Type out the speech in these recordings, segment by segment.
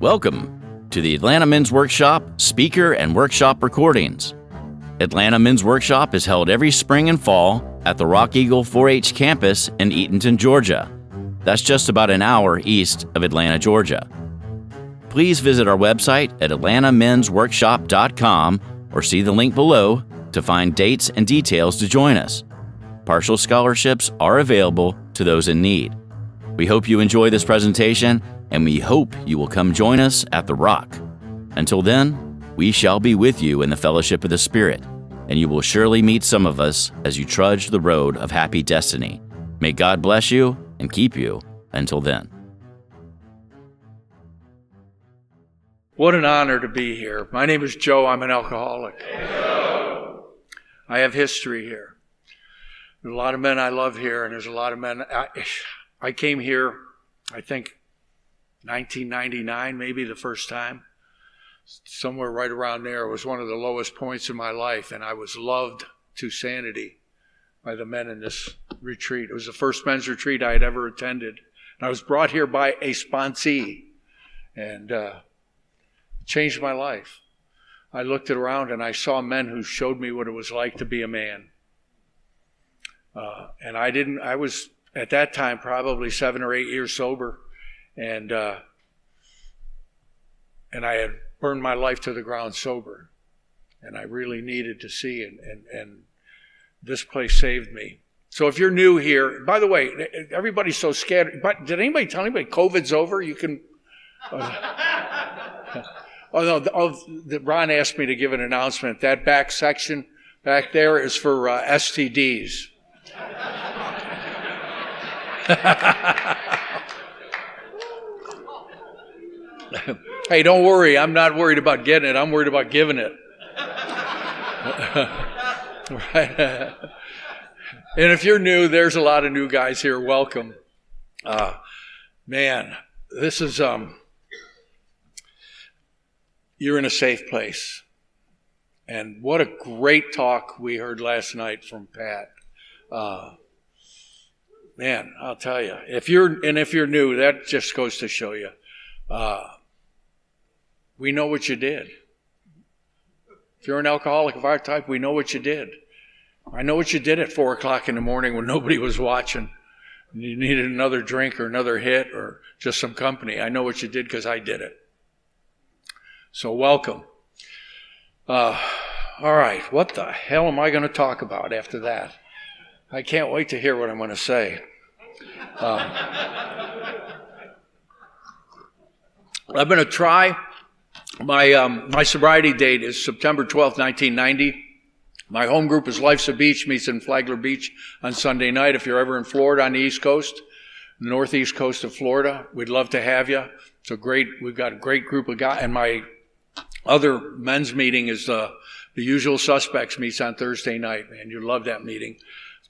Welcome to the Atlanta Men's Workshop speaker and workshop recordings. Atlanta Men's Workshop is held every spring and fall at the Rock Eagle 4-H campus in Eatonton, Georgia. That's just about an hour east of Atlanta, Georgia. Please visit our website at atlantamensworkshop.com or see the link below to find dates and details to join us. Partial scholarships are available to those in need. We hope you enjoy this presentation, and we hope you will come join us at the Rock. Until then, we shall be with you in the fellowship of the Spirit, and you will surely meet some of us as you trudge the road of happy destiny. May God bless you and keep you until then. What an honor to be here. My name is Joe. I'm an alcoholic. I have history here. There's a lot of men I love here, and there's a lot of men. I came here, I think, 1999, maybe the first time. Somewhere right around there. It was one of the lowest points in my life, and I was loved to sanity by the men in this retreat. It was the first men's retreat I had ever attended. And I was brought here by a sponsee, and changed my life. I looked around and I saw men who showed me what it was like to be a man. I was at that time probably 7 or 8 years sober, and I had burned my life to the ground sober, and I really needed to see, and this place saved me. So if you're new here, by the way, everybody's so scared. But did anybody tell anybody COVID's over? You can. Ron asked me to give an announcement. That back section back there is for STDs. Hey, don't worry. I'm not worried about getting it. I'm worried about giving it. Right? And if you're new, there's a lot of new guys here. Welcome. Man, this is, you're in a safe place. And what a great talk we heard last night from Pat. Man, I'll tell you, if you're new, that just goes to show you, we know what you did. If you're an alcoholic of our type, we know what you did. I know what you did at 4 o'clock in the morning when nobody was watching. You needed another drink or another hit or just some company. I know what you did because I did it. So welcome. All right, what the hell am I going to talk about after that? I can't wait to hear what I'm going to say. I'm going to try. My sobriety date is September 12th, 1990. My home group is Life's a Beach, meets in Flagler Beach on Sunday night. If you're ever in Florida on the East Coast, northeast coast of Florida, we'd love to have you. We've got a great group of guys. And my other men's meeting is the Usual Suspects meets on Thursday night. Man, you'd love that meeting.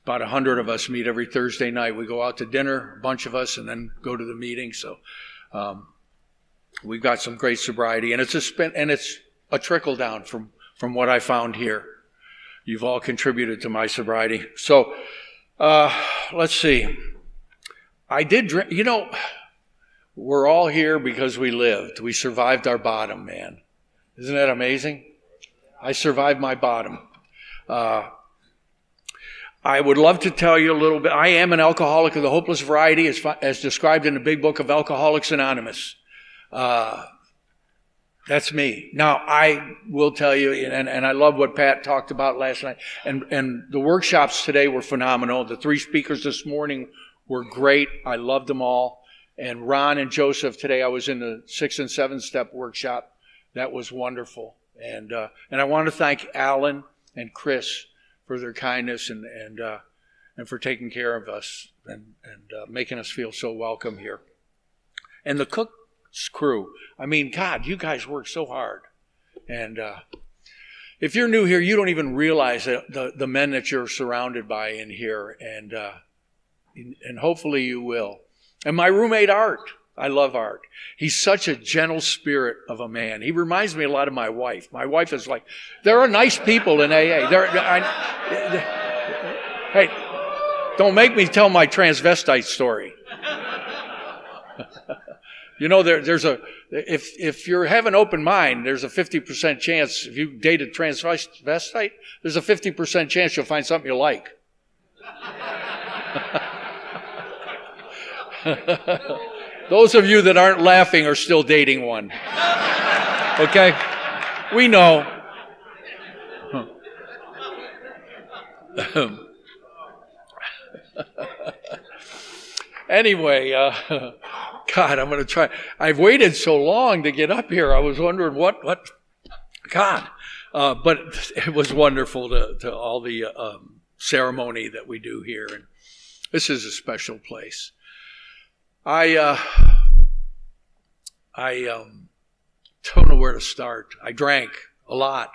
About 100 of us meet every Thursday night. We go out to dinner, a bunch of us, and then go to the meeting. So we've got some great sobriety, and it's a trickle down from what I found here. You've all contributed to my sobriety. So let's see. I did drink. You know, we're all here because we lived. We survived our bottom, man. Isn't that amazing? I survived my bottom. I would love to tell you a little bit. I am an alcoholic of the hopeless variety as described in the big book of Alcoholics Anonymous. That's me. Now, I will tell you, and I love what Pat talked about last night, and the workshops today were phenomenal. The 3 speakers this morning were great. I loved them all. And Ron and Joseph, today I was in the 6 and 7 step workshop. That was wonderful. And I want to thank Alan and Chris for their kindness and for taking care of us and making us feel so welcome here. And the Cook's crew, I mean, God, you guys work so hard. And if you're new here, you don't even realize the men that you're surrounded by in here, and hopefully you will. And my roommate Art, I love Art. He's such a gentle spirit of a man. He reminds me a lot of my wife. My wife is like, there are nice people in AA. Hey, don't make me tell my transvestite story. You know, if you have an open mind, there's a 50% chance, if you date a transvestite, there's a 50% chance you'll find something you like. Those of you that aren't laughing are still dating one. Okay? We know. Anyway, God, I'm going to try. I've waited so long to get up here. I was wondering what, God. But it was wonderful to all the ceremony that we do here. And this is a special place. I don't know where to start. I drank a lot.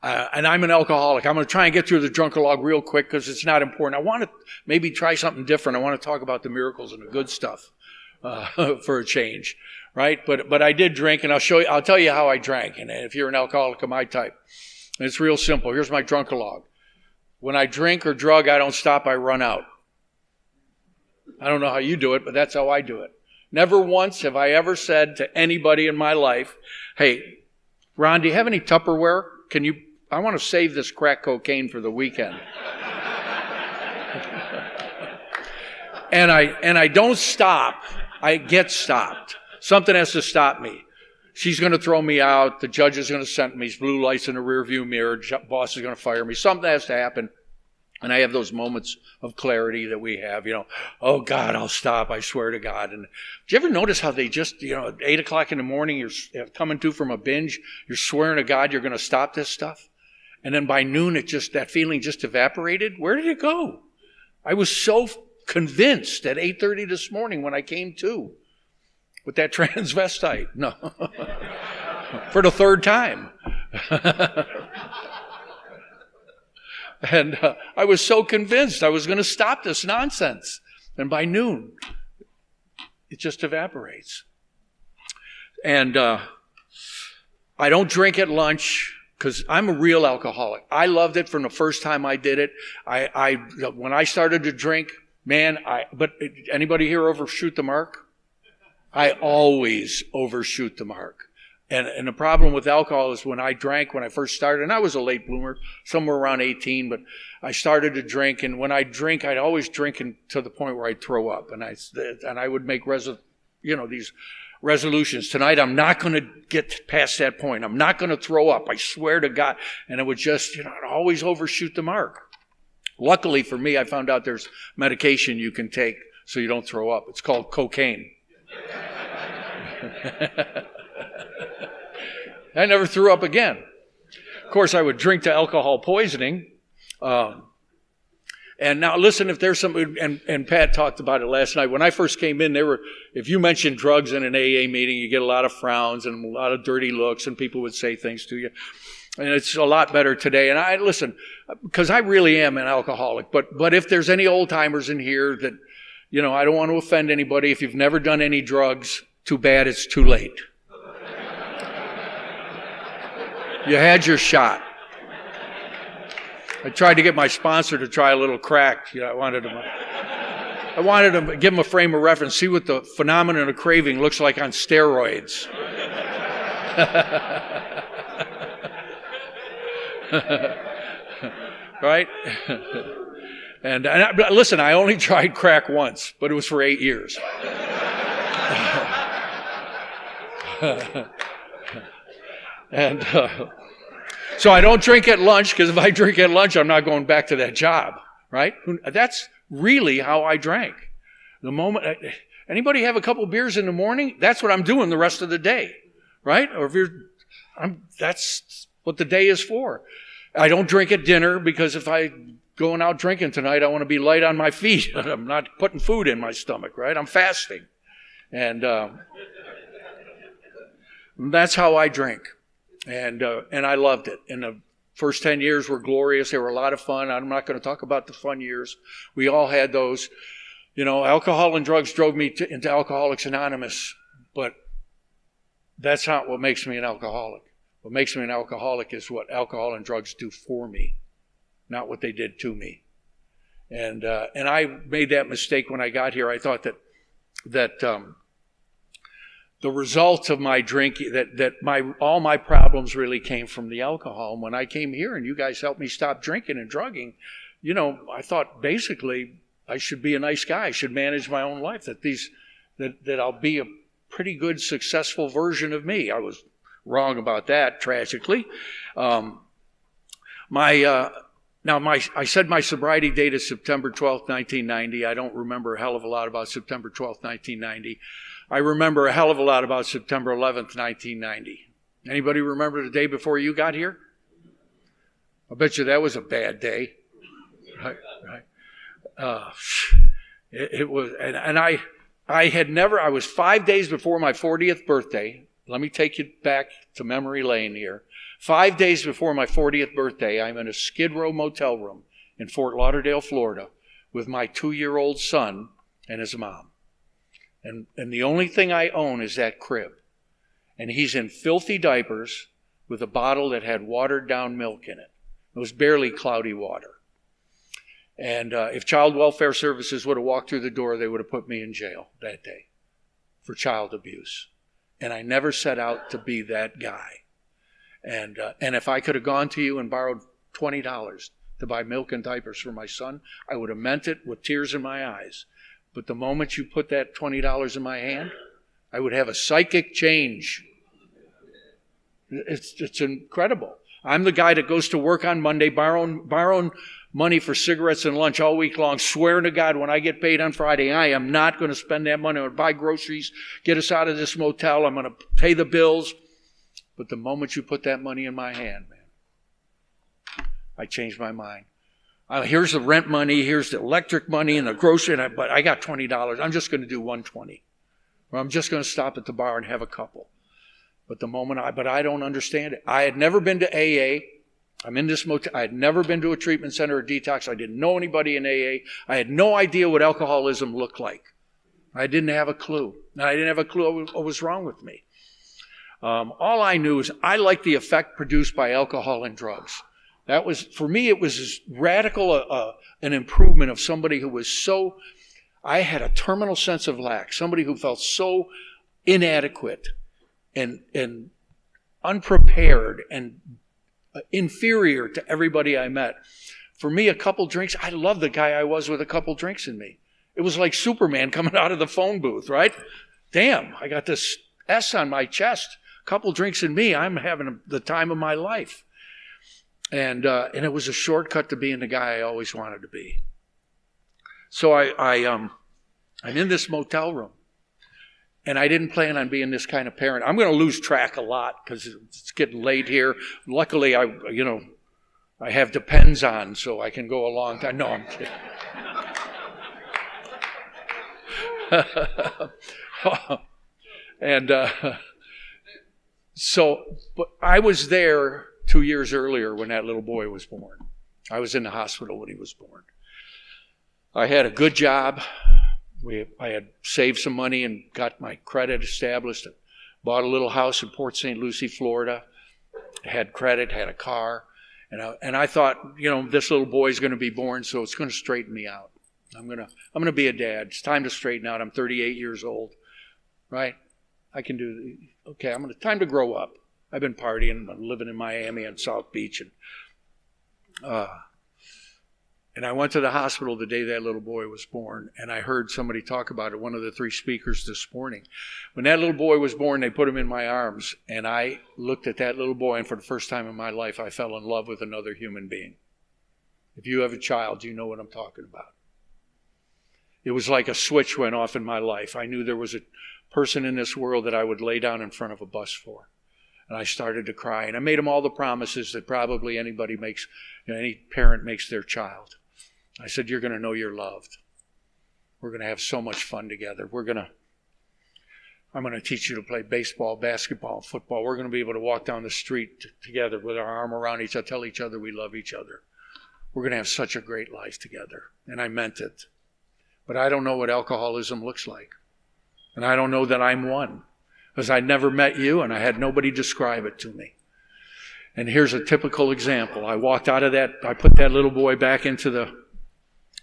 And I'm an alcoholic. I'm going to try and get through the drunkalog real quick because it's not important. I want to maybe try something different. I want to talk about the miracles and the good stuff for a change, right? But I did drink, and I'll tell you how I drank. And if you're an alcoholic of my type, and it's real simple. Here's my drunkalog. When I drink or drug, I don't stop. I run out. I don't know how you do it, but that's how I do it. Never once have I ever said to anybody in my life, "Hey, Ron, do you have any Tupperware? I want to save this crack cocaine for the weekend." and I don't stop. I get stopped. Something has to stop me. She's going to throw me out. The judge is going to sentence me. Blue lights in the rearview mirror. Boss is going to fire me. Something has to happen. And I have those moments of clarity that we have, oh God, I'll stop, I swear to God. And do you ever notice how they just, at 8 o'clock in the morning, you're coming to from a binge, you're swearing to God you're going to stop this stuff? And then by noon, that feeling just evaporated? Where did it go? I was so convinced at 8:30 this morning when I came to with that transvestite. No. For the third time. And I was so convinced I was going to stop this nonsense. And by noon, it just evaporates. And I don't drink at lunch because I'm a real alcoholic. I loved it from the first time I did it. When I started to drink, but anybody here overshoot the mark? I always overshoot the mark. And the problem with alcohol is when I first started, and I was a late bloomer, somewhere around 18, but I started to drink, and when I drink, I'd always drink to the point where I'd throw up, and I would make these resolutions. Tonight, I'm not going to get past that point. I'm not going to throw up. I swear to God. And it would just, I'd always overshoot the mark. Luckily for me, I found out there's medication you can take so you don't throw up. It's called cocaine. I never threw up again. Of course, I would drink to alcohol poisoning. And now listen, if there's somebody, and Pat talked about it last night. When I first came in, if you mentioned drugs in an AA meeting, you get a lot of frowns and a lot of dirty looks, and people would say things to you. And it's a lot better today. And I listen, because I really am an alcoholic. But if there's any old timers in here that, I don't want to offend anybody. If you've never done any drugs, too bad, it's too late. You had your shot. I tried to get my sponsor to try a little crack. I wanted to give him a frame of reference, see what the phenomenon of craving looks like on steroids. Right? And listen, I only tried crack once, but it was for 8 years. And so I don't drink at lunch, because if I drink at lunch, I'm not going back to that job, right? That's really how I drank. The moment, anybody have a couple beers in the morning? That's what I'm doing the rest of the day, right? Or that's what the day is for. I don't drink at dinner, because if I'm going out drinking tonight, I want to be light on my feet. I'm not putting food in my stomach, right? I'm fasting. And that's how I drink. And I loved it. And the first 10 years were glorious. They were a lot of fun. I'm not going to talk about the fun years. We all had those. Alcohol and drugs drove me into Alcoholics Anonymous, but that's not what makes me an alcoholic. What makes me an alcoholic is what alcohol and drugs do for me, not what they did to me. And I made that mistake when I got here. I thought that the result of my drinking, all my problems really came from the alcohol. And when I came here and you guys helped me stop drinking and drugging, I thought basically I should be a nice guy. I should manage my own life, that I'll be a pretty good, successful version of me. I was wrong about that, tragically. I said my sobriety date is September 12th, 1990. I don't remember a hell of a lot about September 12th, 1990. I remember a hell of a lot about September 11th, 1990. Anybody remember the day before you got here? I bet you that was a bad day. Right. It was, and I was 5 days before my 40th birthday. Let me take you back to memory lane here. 5 days before my 40th birthday, I'm in a Skid Row motel room in Fort Lauderdale, Florida, with my 2-year-old son and his mom. And the only thing I own is that crib. And he's in filthy diapers with a bottle that had watered down milk in it. It was barely cloudy water. And if Child Welfare Services would have walked through the door, they would have put me in jail that day for child abuse. And I never set out to be that guy. And if I could have gone to you and borrowed $20 to buy milk and diapers for my son, I would have meant it with tears in my eyes. But the moment you put that $20 in my hand, I would have a psychic change. It's incredible. I'm the guy that goes to work on Monday, borrowing money for cigarettes and lunch all week long, swearing to God when I get paid on Friday, I am not going to spend that money. I'm going to buy groceries, get us out of this motel. I'm going to pay the bills. But the moment you put that money in my hand, man, I changed my mind. Here's the rent money, here's the electric money and the grocery, but I got $20. I'm just going to do $120. Or I'm just going to stop at the bar and have a couple. But I don't understand it. I had never been to AA. I'm in this motel. I had never been to a treatment center or detox. I didn't know anybody in AA. I had no idea what alcoholism looked like. I didn't have a clue. And I didn't have a clue what was wrong with me. All I knew is I liked the effect produced by alcohol and drugs. That was, for me, it was as radical an improvement of somebody who was so, I had a terminal sense of lack, somebody who felt so inadequate and unprepared and inferior to everybody I met. For me, a couple drinks, I loved the guy I was with a couple drinks in me. It was like Superman coming out of the phone booth, right? Damn, I got this S on my chest. A couple drinks in me, I'm having the time of my life. And it was a shortcut to being the guy I always wanted to be. So I'm in this motel room. And I didn't plan on being this kind of parent. I'm going to lose track a lot because it's getting late here. Luckily, I have Depends on, so I can go a long time. No, I'm kidding. And but I was there 2 years earlier when that little boy was born. I was in the hospital when he was born. I had a good job. I had saved some money and got my credit established and bought a little house in Port St. Lucie, Florida. Had credit, had a car. And I thought, this little boy's going to be born, so it's going to straighten me out. I'm going to be a dad. It's time to straighten out. I'm 38 years old, right? I can do, okay, time to grow up. I've been partying, I'm living in Miami and South Beach. And I went to the hospital the day that little boy was born, and I heard somebody talk about it, one of the three speakers this morning. When that little boy was born, they put him in my arms, and I looked at that little boy, and for the first time in my life, I fell in love with another human being. If you have a child, you know what I'm talking about. It was like a switch went off in my life. I knew there was a person in this world that I would lay down in front of a bus for. And I started to cry, and I made him all the promises that probably anybody makes, any parent makes their child. I said, you're going to know you're loved. We're going to have so much fun together. I'm going to teach you to play baseball, basketball, football. We're going to be able to walk down the street together with our arm around each other, tell each other we love each other. We're going to have such a great life together. And I meant it. But I don't know what alcoholism looks like. And I don't know that I'm one. Because I'd never met you and I had nobody describe it to me. And here's a typical example. I walked out of that, I put that little boy back into the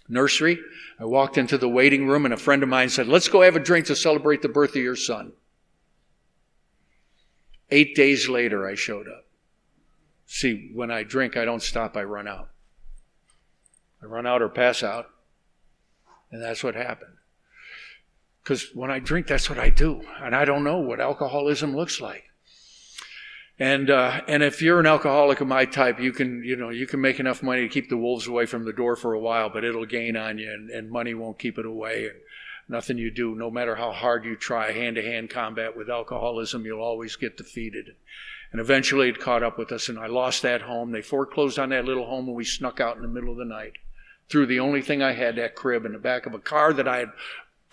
nursery. I walked into the waiting room and a friend of mine said, let's go have a drink to celebrate the birth of your son. 8 days later, I showed up. See, when I drink, I don't stop, I run out. I run out or pass out. And that's what happened. Because when I drink, that's what I do. And I don't know what alcoholism looks like. And if you're an alcoholic of my type, you can make enough money to keep the wolves away from the door for a while, but it'll gain on you, and money won't keep it away. And nothing you do, no matter how hard you try hand-to-hand combat with alcoholism, you'll always get defeated. And eventually it caught up with us, and I lost that home. They foreclosed on that little home, and we snuck out in the middle of the night. Threw the only thing I had, that crib, in the back of a car that I had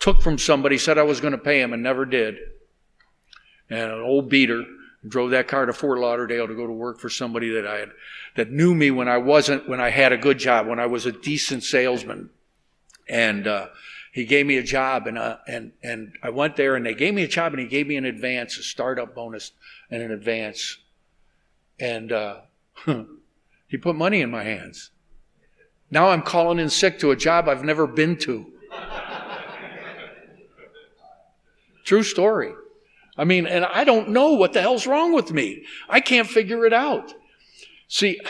took from somebody, said I was going to pay him and never did. And an old beater. Drove that car to Fort Lauderdale to go to work for somebody that knew me when I had a good job, when I was a decent salesman. And he gave me a job, and I went there, and they gave me a job, and he gave me an advance, a startup bonus and an advance. And he put money in my hands. Now I'm calling in sick to a job I've never been to. True story. I mean, and I don't know what the hell's wrong with me. I can't figure it out. See,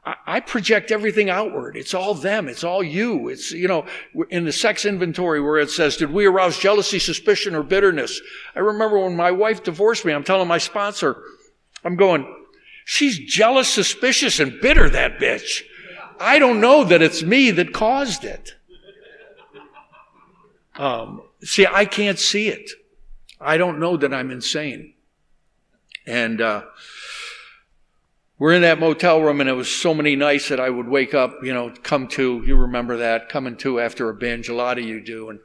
I project everything outward. It's all them. It's all you. It's, in the sex inventory where it says, did we arouse jealousy, suspicion, or bitterness? I remember when my wife divorced me, I'm telling my sponsor, I'm going, she's jealous, suspicious, and bitter, that bitch. I don't know that it's me that caused it. See, I can't see it. I don't know that I'm insane. And we're in that motel room, and it was so many nights that I would wake up, come to, you remember that, coming to after a binge. A lot of you do.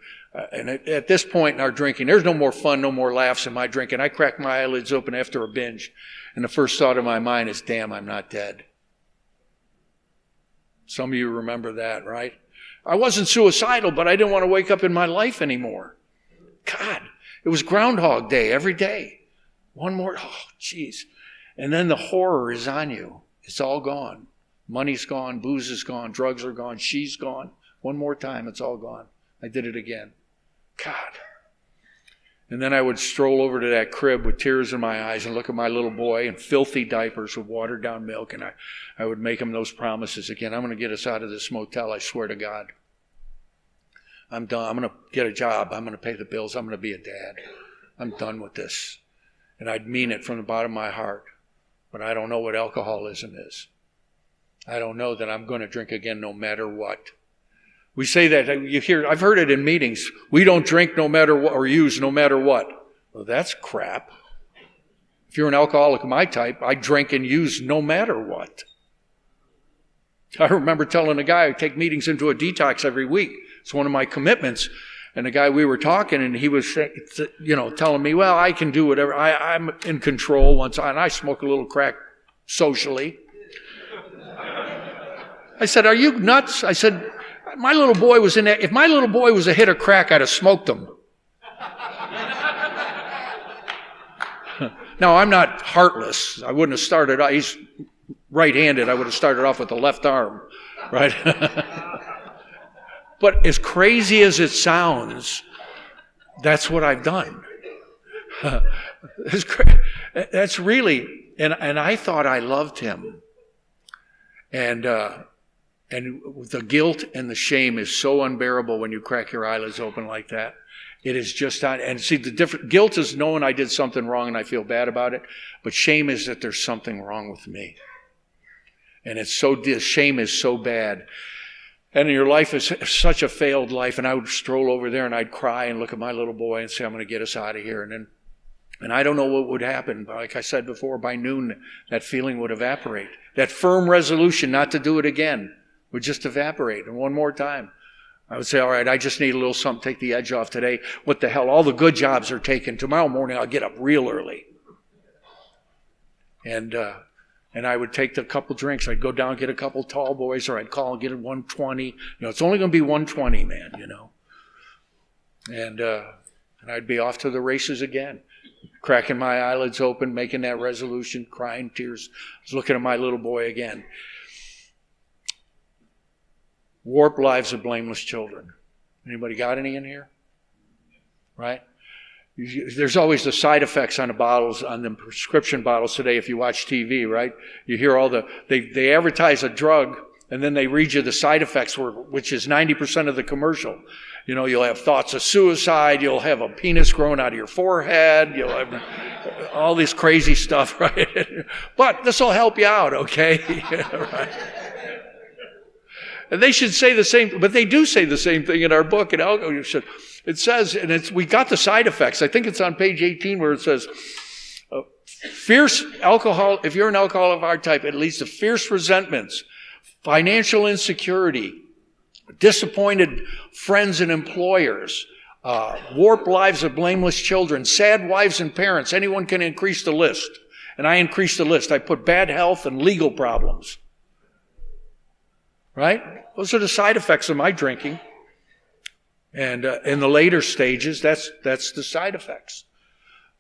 And at this point in our drinking, there's no more fun, no more laughs in my drinking. I crack my eyelids open after a binge, and the first thought in my mind is, damn, I'm not dead. Some of you remember that, right? I wasn't suicidal, but I didn't want to wake up in my life anymore. God. It was Groundhog Day every day. One more, geez. And then the horror is on you. It's all gone. Money's gone, booze is gone, drugs are gone, she's gone. One more time, it's all gone. I did it again. God. And then I would stroll over to that crib with tears in my eyes and look at my little boy in filthy diapers with watered down milk, and I would make him those promises again. I'm going to get us out of this motel, I swear to God. I'm done. I'm going to get a job. I'm going to pay the bills. I'm going to be a dad. I'm done with this. And I'd mean it from the bottom of my heart. But I don't know what alcoholism is. I don't know that I'm going to drink again no matter what. We say that, I've heard it in meetings. We don't drink no matter what, or use no matter what. Well, that's crap. If you're an alcoholic of my type, I drink and use no matter what. I remember telling a guy I take meetings into a detox every week. It's one of my commitments. And the guy, we were talking, and he was, telling me, well, I can do whatever. I'm in control once, and I smoke a little crack socially. I said, are you nuts? I said, my little boy was in that. If my little boy was a hit of crack, I'd have smoked him. Now, I'm not heartless. I wouldn't have started out. He's right-handed. I would have started off with the left arm, right? But as crazy as it sounds, that's what I've done. That's really, and I thought I loved him. And the guilt and the shame is so unbearable when you crack your eyelids open like that. It is just not, and see, guilt is knowing I did something wrong and I feel bad about it, but shame is that there's something wrong with me. And shame is so bad. And your life is such a failed life, and I would stroll over there and I'd cry and look at my little boy and say, I'm going to get us out of here. And I don't know what would happen. But like I said before, by noon, that feeling would evaporate. That firm resolution not to do it again would just evaporate. And one more time, I would say, all right, I just need a little something to take the edge off today. What the hell? All the good jobs are taken. Tomorrow morning, I'll get up real early. And I would take a couple drinks. I'd go down, get a couple tall boys, or I'd call and get a 120. It's only going to be 120, man, And I'd be off to the races again, cracking my eyelids open, making that resolution, crying tears. I was looking at my little boy again. Warped lives of blameless children. Anybody got any in here? Right? There's always the side effects on the bottles, on the prescription bottles today if you watch TV, right? You hear they advertise a drug and then they read you the side effects, which is 90% of the commercial. You'll have thoughts of suicide, you'll have a penis growing out of your forehead, you'll have all this crazy stuff, right? But this will help you out, okay? Right. And they should say the same, but they do say the same thing in our book. It says, and we got the side effects. I think it's on page 18 where it says, fierce alcohol, if you're an alcoholic of our type, it leads to fierce resentments, financial insecurity, disappointed friends and employers, warped lives of blameless children, sad wives and parents. Anyone can increase the list. And I increased the list. I put bad health and legal problems. Right? Those are the side effects of my drinking. And in the later stages, that's the side effects.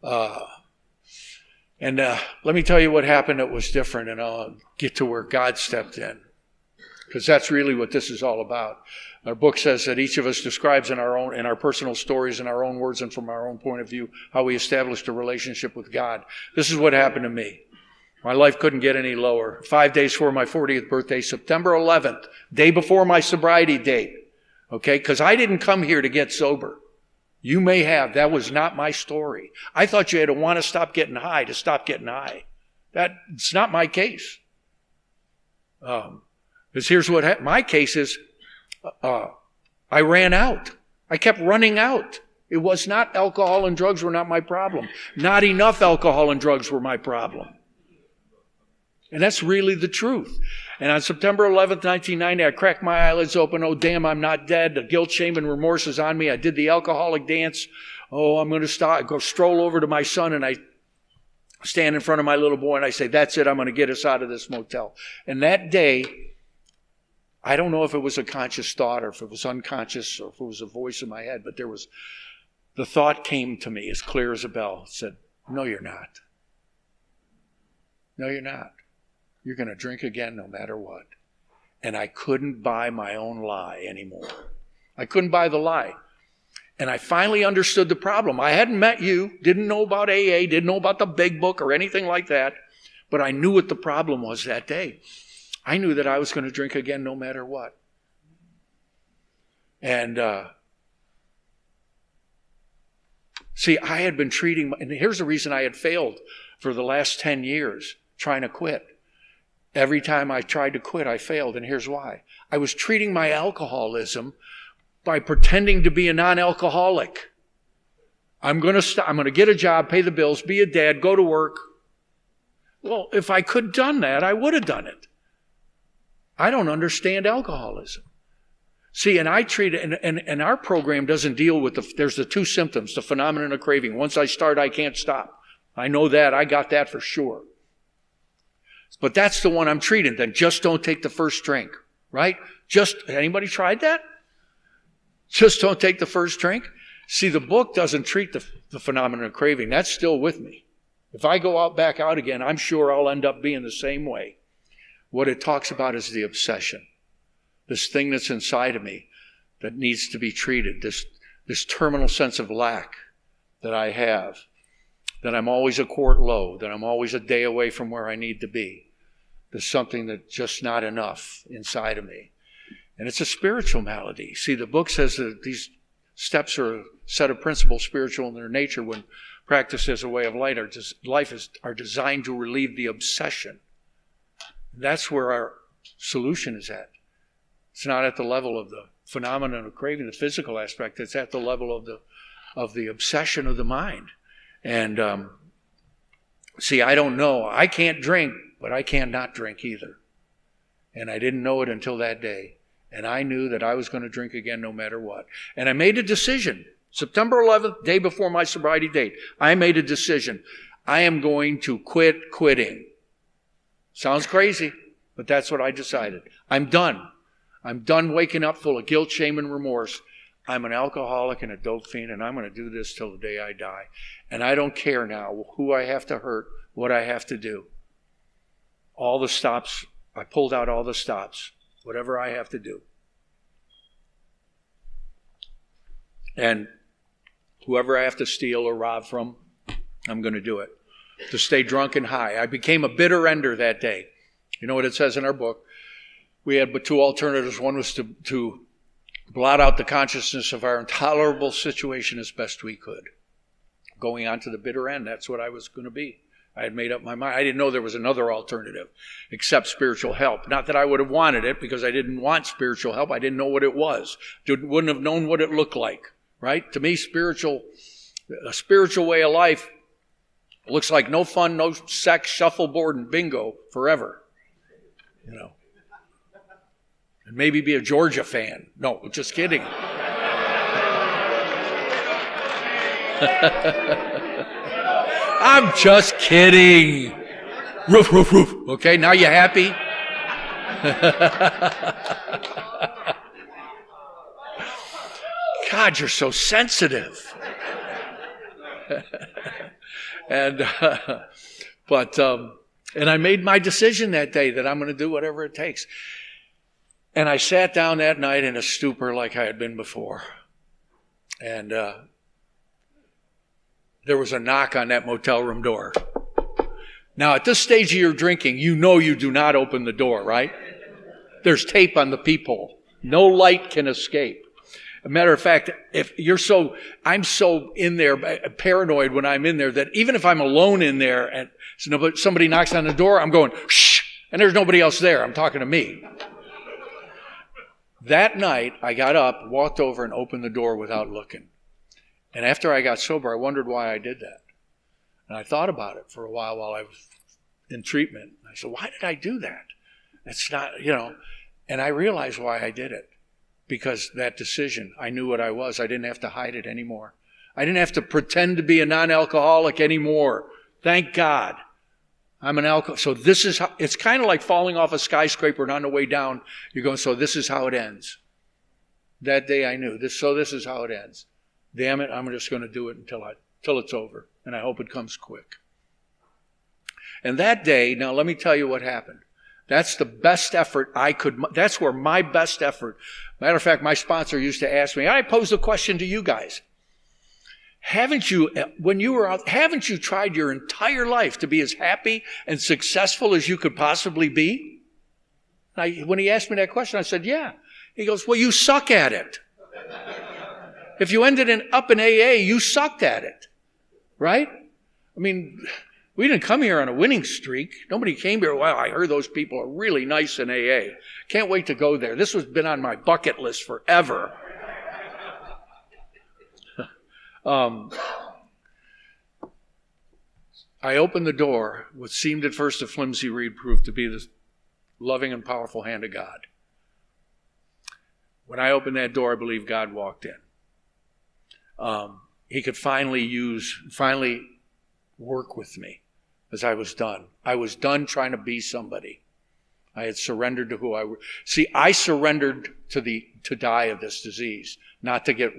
And let me tell you what happened that was different, and I'll get to where God stepped in. Because that's really what this is all about. Our book says that each of us describes in our personal stories, in our own words, and from our own point of view, how we established a relationship with God. This is what happened to me. My life couldn't get any lower. 5 days before my 40th birthday, September 11th, day before my sobriety date. Okay, because I didn't come here to get sober. You may have. That was not my story. I thought you had to want to stop getting high to stop getting high. It's not my case. Because here's what happened. My case is, I ran out. I kept running out. It was not alcohol and drugs were not my problem. Not enough alcohol and drugs were my problem. And that's really the truth. And on September 11th, 1990, I cracked my eyelids open. Oh, damn, I'm not dead. The guilt, shame, and remorse is on me. I did the alcoholic dance. Oh, I'm going to stop. I go stroll over to my son, and I stand in front of my little boy, and I say, that's it. I'm going to get us out of this motel. And that day, I don't know if it was a conscious thought or if it was unconscious or if it was a voice in my head, but the thought came to me as clear as a bell. It said, no, you're not. No, you're not. You're going to drink again no matter what. And I couldn't buy my own lie anymore. I couldn't buy the lie. And I finally understood the problem. I hadn't met you, didn't know about AA, didn't know about the big book or anything like that, but I knew what the problem was that day. I knew that I was going to drink again no matter what. And see, I had been treating, and here's the reason I had failed for the last 10 years trying to quit. Every time I tried to quit, I failed, and here's why. I was treating my alcoholism by pretending to be a non-alcoholic. I'm going to get a job, pay the bills, be a dad, go to work. Well, if I could have done that, I would have done it. I don't understand alcoholism. See, and I treat it, and our program doesn't deal with there's the two symptoms, the phenomenon of craving. Once I start, I can't stop. I know that. I got that for sure. But that's the one I'm treating. Then just don't take the first drink, right? Anybody tried that? Just don't take the first drink. See, the book doesn't treat the phenomenon of craving. That's still with me. If I go back out again, I'm sure I'll end up being the same way. What it talks about is the obsession. This thing that's inside of me that needs to be treated. This terminal sense of lack that I have. That I'm always a quart low. That I'm always a day away from where I need to be. There's something that's just not enough inside of me. And it's a spiritual malady. See, the book says that these steps are a set of principles spiritual in their nature when practiced as a way of life are designed to relieve the obsession. That's where our solution is at. It's not at the level of the phenomenon of craving, the physical aspect. It's at the level of the obsession of the mind. And see, I don't know. I can't drink, but I can't not drink either. And I didn't know it until that day. And I knew that I was going to drink again no matter what. And I made a decision. September 11th, day before my sobriety date, I made a decision. I am going to quit quitting. Sounds crazy, but that's what I decided. I'm done. I'm done waking up full of guilt, shame, and remorse. I'm an alcoholic and a dope fiend, and I'm going to do this till the day I die. And I don't care now who I have to hurt, what I have to do. All the stops, I pulled out all the stops, whatever I have to do. And Whoever I have to steal or rob from, I'm going to do it. To stay drunk and high. I became a bitter ender that day. You know what it says in our book? We had but two alternatives. One was to blot out the consciousness of our intolerable situation as best we could. Going on to the bitter end, that's what I was going to be. I had made up my mind. I didn't know there was another alternative except spiritual help. Not that I would have wanted it, because I didn't want spiritual help. I didn't know what it was. Wouldn't have known what it looked like, right? To me, a spiritual way of life looks like no fun, no sex, shuffleboard, and bingo forever. You know. And maybe be a Georgia fan. No, just kidding. I'm just kidding. Roof, roof, roof. Okay, now you happy? God, you're so sensitive. And I made my decision that day that I'm going to do whatever it takes. And I sat down that night in a stupor like I had been before. And there was a knock on that motel room door. Now, at this stage of your drinking, you know you do not open the door, right? There's tape on the peephole. No light can escape. As a matter of fact, I'm so in there, paranoid when I'm in there, that even if I'm alone in there and somebody knocks on the door, I'm going, shh, and there's nobody else there. I'm talking to me. That night, I got up, walked over, and opened the door without looking. And after I got sober, I wondered why I did that. And I thought about it for a while I was in treatment. I said, why did I do that? It's not, and I realized why I did it. Because that decision, I knew what I was. I didn't have to hide it anymore. I didn't have to pretend to be a non-alcoholic anymore. Thank God. I'm an alcoholic. So this is how, it's kind of like falling off a skyscraper and on the way down, you're going, so this is how it ends. That day I knew, this is how it ends. Damn it, I'm just going to do it until it's over. And I hope it comes quick. And that day, now let me tell you what happened. That's the best effort that's where my best effort. Matter of fact, my sponsor used to ask me, I posed a question to you guys. Haven't you tried your entire life to be as happy and successful as you could possibly be? When he asked me that question, I said, yeah. He goes, well, you suck at it. If you ended up in AA, you sucked at it. Right? I mean, we didn't come here on a winning streak. Nobody came here, well, I heard those people are really nice in AA. Can't wait to go there. This has been on my bucket list forever. I opened the door, what seemed at first a flimsy reed proved to be the loving and powerful hand of God. When I opened that door, I believe God walked in. He could finally work with me, as I was done. I was done trying to be somebody. I had surrendered to who I was. See, I surrendered to die of this disease, not to get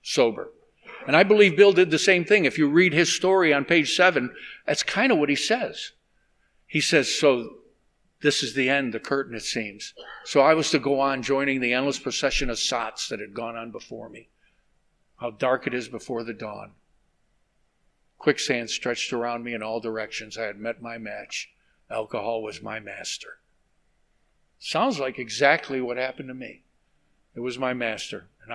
sober. And I believe Bill did the same thing. If you read his story on page 7, that's kind of what he says. He says, so this is the end, the curtain, it seems. So I was to go on joining the endless procession of sots that had gone on before me. How dark it is before the dawn. Quicksand stretched around me in all directions. I had met my match. Alcohol was my master. Sounds like exactly what happened to me. It was my master, and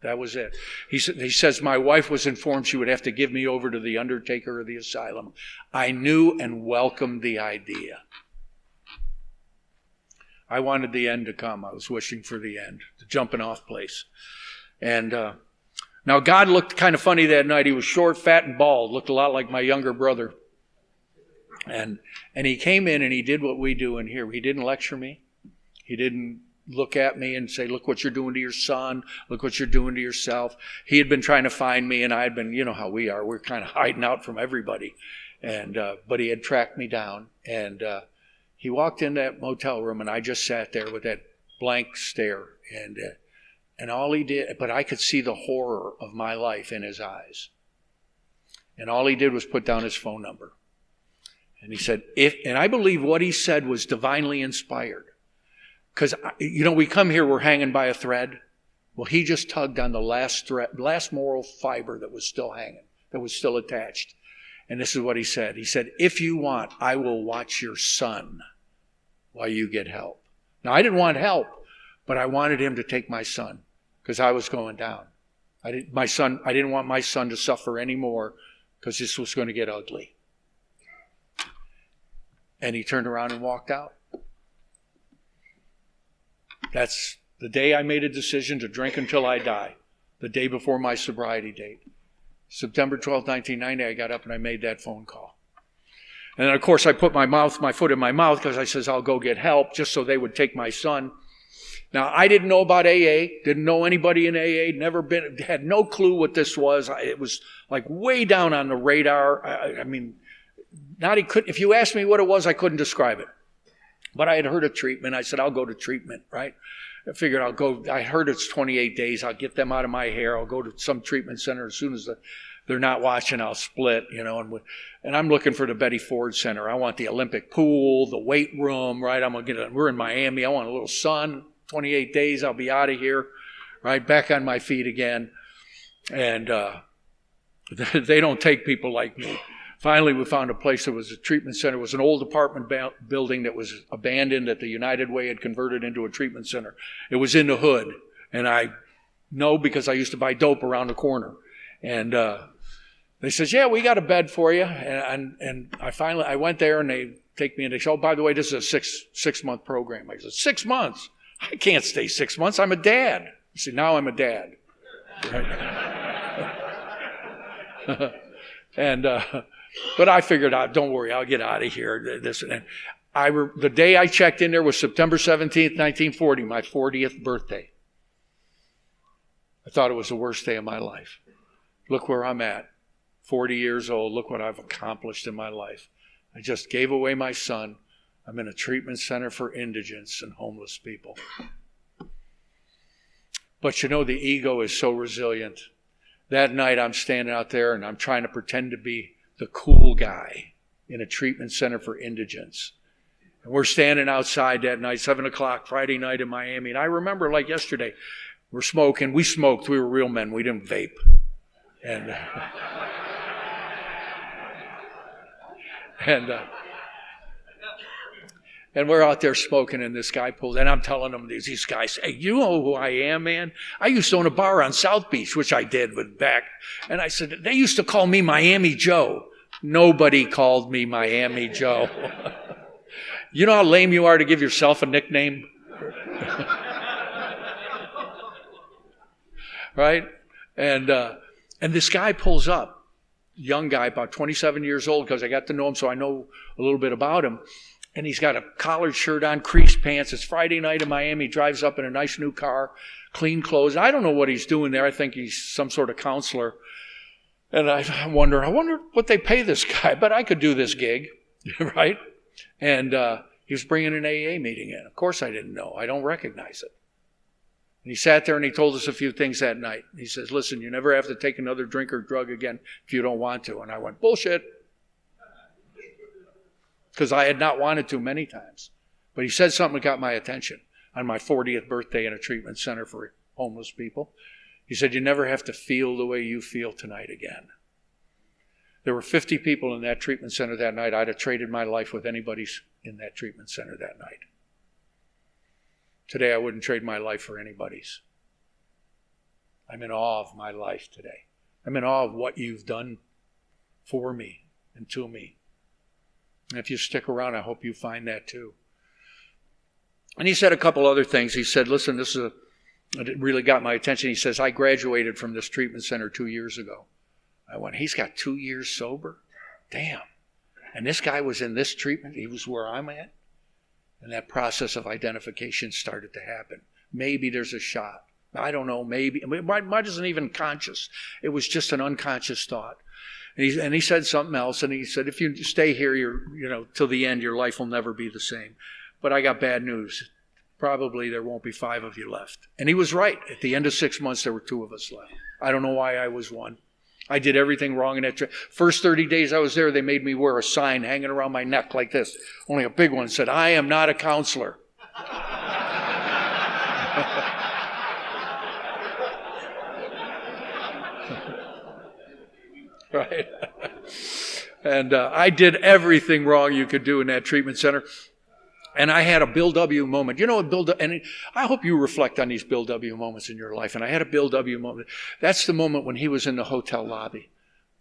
that was it. He says, my wife was informed she would have to give me over to the undertaker of the asylum. I knew and welcomed the idea. I wanted the end to come. I was wishing for the end, the jumping off place. And now God looked kind of funny that night. He was short, fat, and bald. Looked a lot like my younger brother. And he came in and he did what we do in here. He didn't lecture me. He didn't look at me and say, look what you're doing to your son. Look what you're doing to yourself. He had been trying to find me, and I had been, you know how we are. We're kind of hiding out from everybody. But he had tracked me down. And he walked in that motel room, and I just sat there with that blank stare. And all he did, but I could see the horror of my life in his eyes. And all he did was put down his phone number. And he said, and I believe what he said was divinely inspired. Because, we come here, we're hanging by a thread. Well, he just tugged on the last moral fiber that was still hanging, that was still attached. And this is what he said. He said, if you want, I will watch your son while you get help. Now, I didn't want help, but I wanted him to take my son because I was going down. I didn't want my son to suffer anymore because this was going to get ugly. And he turned around and walked out. That's the day I made a decision to drink until I die, the day before my sobriety date. September 12, 1990, I got up and I made that phone call. And then, of course, I put my foot in my mouth because I says, I'll go get help just so they would take my son. Now, I didn't know about AA, didn't know anybody in AA, had no clue what this was. It was like way down on the radar. If you asked me what it was, I couldn't describe it. But I had heard of treatment. I said, I'll go to treatment, right? I figured I'll go. I heard it's 28 days. I'll get them out of my hair. I'll go to some treatment center as soon as they're not watching. I'll split, and I'm looking for the Betty Ford Center. I want the Olympic pool, the weight room, right? We're in Miami. I want a little sun. 28 days. I'll be out of here, right? Back on my feet again. And they don't take people like me. Finally, we found a place that was a treatment center. It was an old apartment building that was abandoned that the United Way had converted into a treatment center. It was in the hood. And I know because I used to buy dope around the corner. And they says, yeah, we got a bed for you. And I went there and they take me and they say, oh, by the way, this is a six-month program. I said, 6 months? I can't stay 6 months. I'm a dad. You see, now I'm a dad. Right? But I figured out, don't worry, I'll get out of here. The day I checked in there was September 17th, 1940, my 40th birthday. I thought it was the worst day of my life. Look where I'm at, 40 years old. Look what I've accomplished in my life. I just gave away my son. I'm in a treatment center for indigents and homeless people. But the ego is so resilient. That night I'm standing out there and I'm trying to pretend to be the cool guy in a treatment center for indigents. And we're standing outside that night, 7 o'clock, Friday night in Miami. And I remember like yesterday, we're smoking. We smoked. We were real men. We didn't vape. And we're out there smoking, and this guy pulls, and I'm telling him, these guys, hey, you know who I am, man? I used to own a bar on South Beach, which I did with back. And I said, they used to call me Miami Joe. Nobody called me Miami Joe. You know how lame you are to give yourself a nickname? Right? And this guy pulls up, young guy, about 27 years old, because I got to know him, so I know a little bit about him. And he's got a collared shirt on, creased pants. It's Friday night in Miami. He drives up in a nice new car, clean clothes. I don't know what he's doing there. I think he's some sort of counselor. And I wonder what they pay this guy. But I could do this gig, right? And he was bringing an AA meeting in. Of course I didn't know. I don't recognize it. And he sat there and he told us a few things that night. He says, listen, you never have to take another drink or drug again if you don't want to. And I went, bullshit. Because I had not wanted to many times. But he said something that got my attention on my 40th birthday in a treatment center for homeless people. He said, you never have to feel the way you feel tonight again. There were 50 people in that treatment center that night. I'd have traded my life with anybody in that treatment center that night. Today, I wouldn't trade my life for anybody's. I'm in awe of my life today. I'm in awe of what you've done for me and to me. And if you stick around, I hope you find that too. And he said a couple other things. He said, listen, it really got my attention. He says, I graduated from this treatment center 2 years ago. I went, he's got 2 years sober? Damn. And this guy was in this treatment? He was where I'm at? And that process of identification started to happen. Maybe there's a shot. I don't know, maybe. Mine wasn't even conscious. It was just an unconscious thought. And he said something else, and he said, if you stay here, till the end, your life will never be the same. But I got bad news. Probably there won't be 5 of you left. And he was right. At the end of 6 months, there were 2 of us left. I don't know why I was one. I did everything wrong in that trip. First 30 days I was there, they made me wear a sign hanging around my neck like this. Only a big one said, I am not a counselor. right? And I did everything wrong you could do in that treatment center. And I had a Bill W. moment. You know what Bill W. And I hope you reflect on these Bill W. moments in your life. And I had a Bill W. moment. That's the moment when he was in the hotel lobby,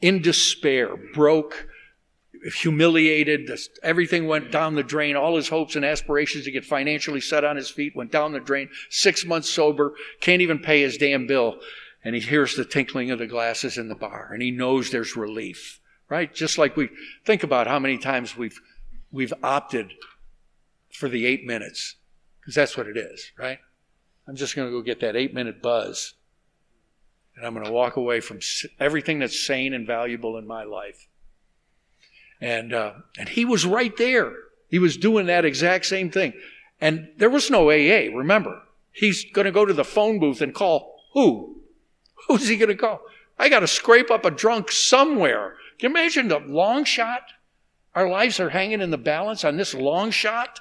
in despair, broke, humiliated. Everything went down the drain. All his hopes and aspirations to get financially set on his feet went down the drain. 6 months sober, can't even pay his damn bill. And he hears the tinkling of the glasses in the bar, and he knows there's relief, right? Just like we think about how many times we've opted for the 8 minutes, because that's what it is, right? I'm just going to go get that 8-minute buzz, and I'm going to walk away from everything that's sane and valuable in my life. And he was right there. He was doing that exact same thing. And there was no AA, remember. He's going to go to the phone booth and call who? Who's he going to call? I got to scrape up a drunk somewhere. Can you imagine the long shot? Our lives are hanging in the balance on this long shot.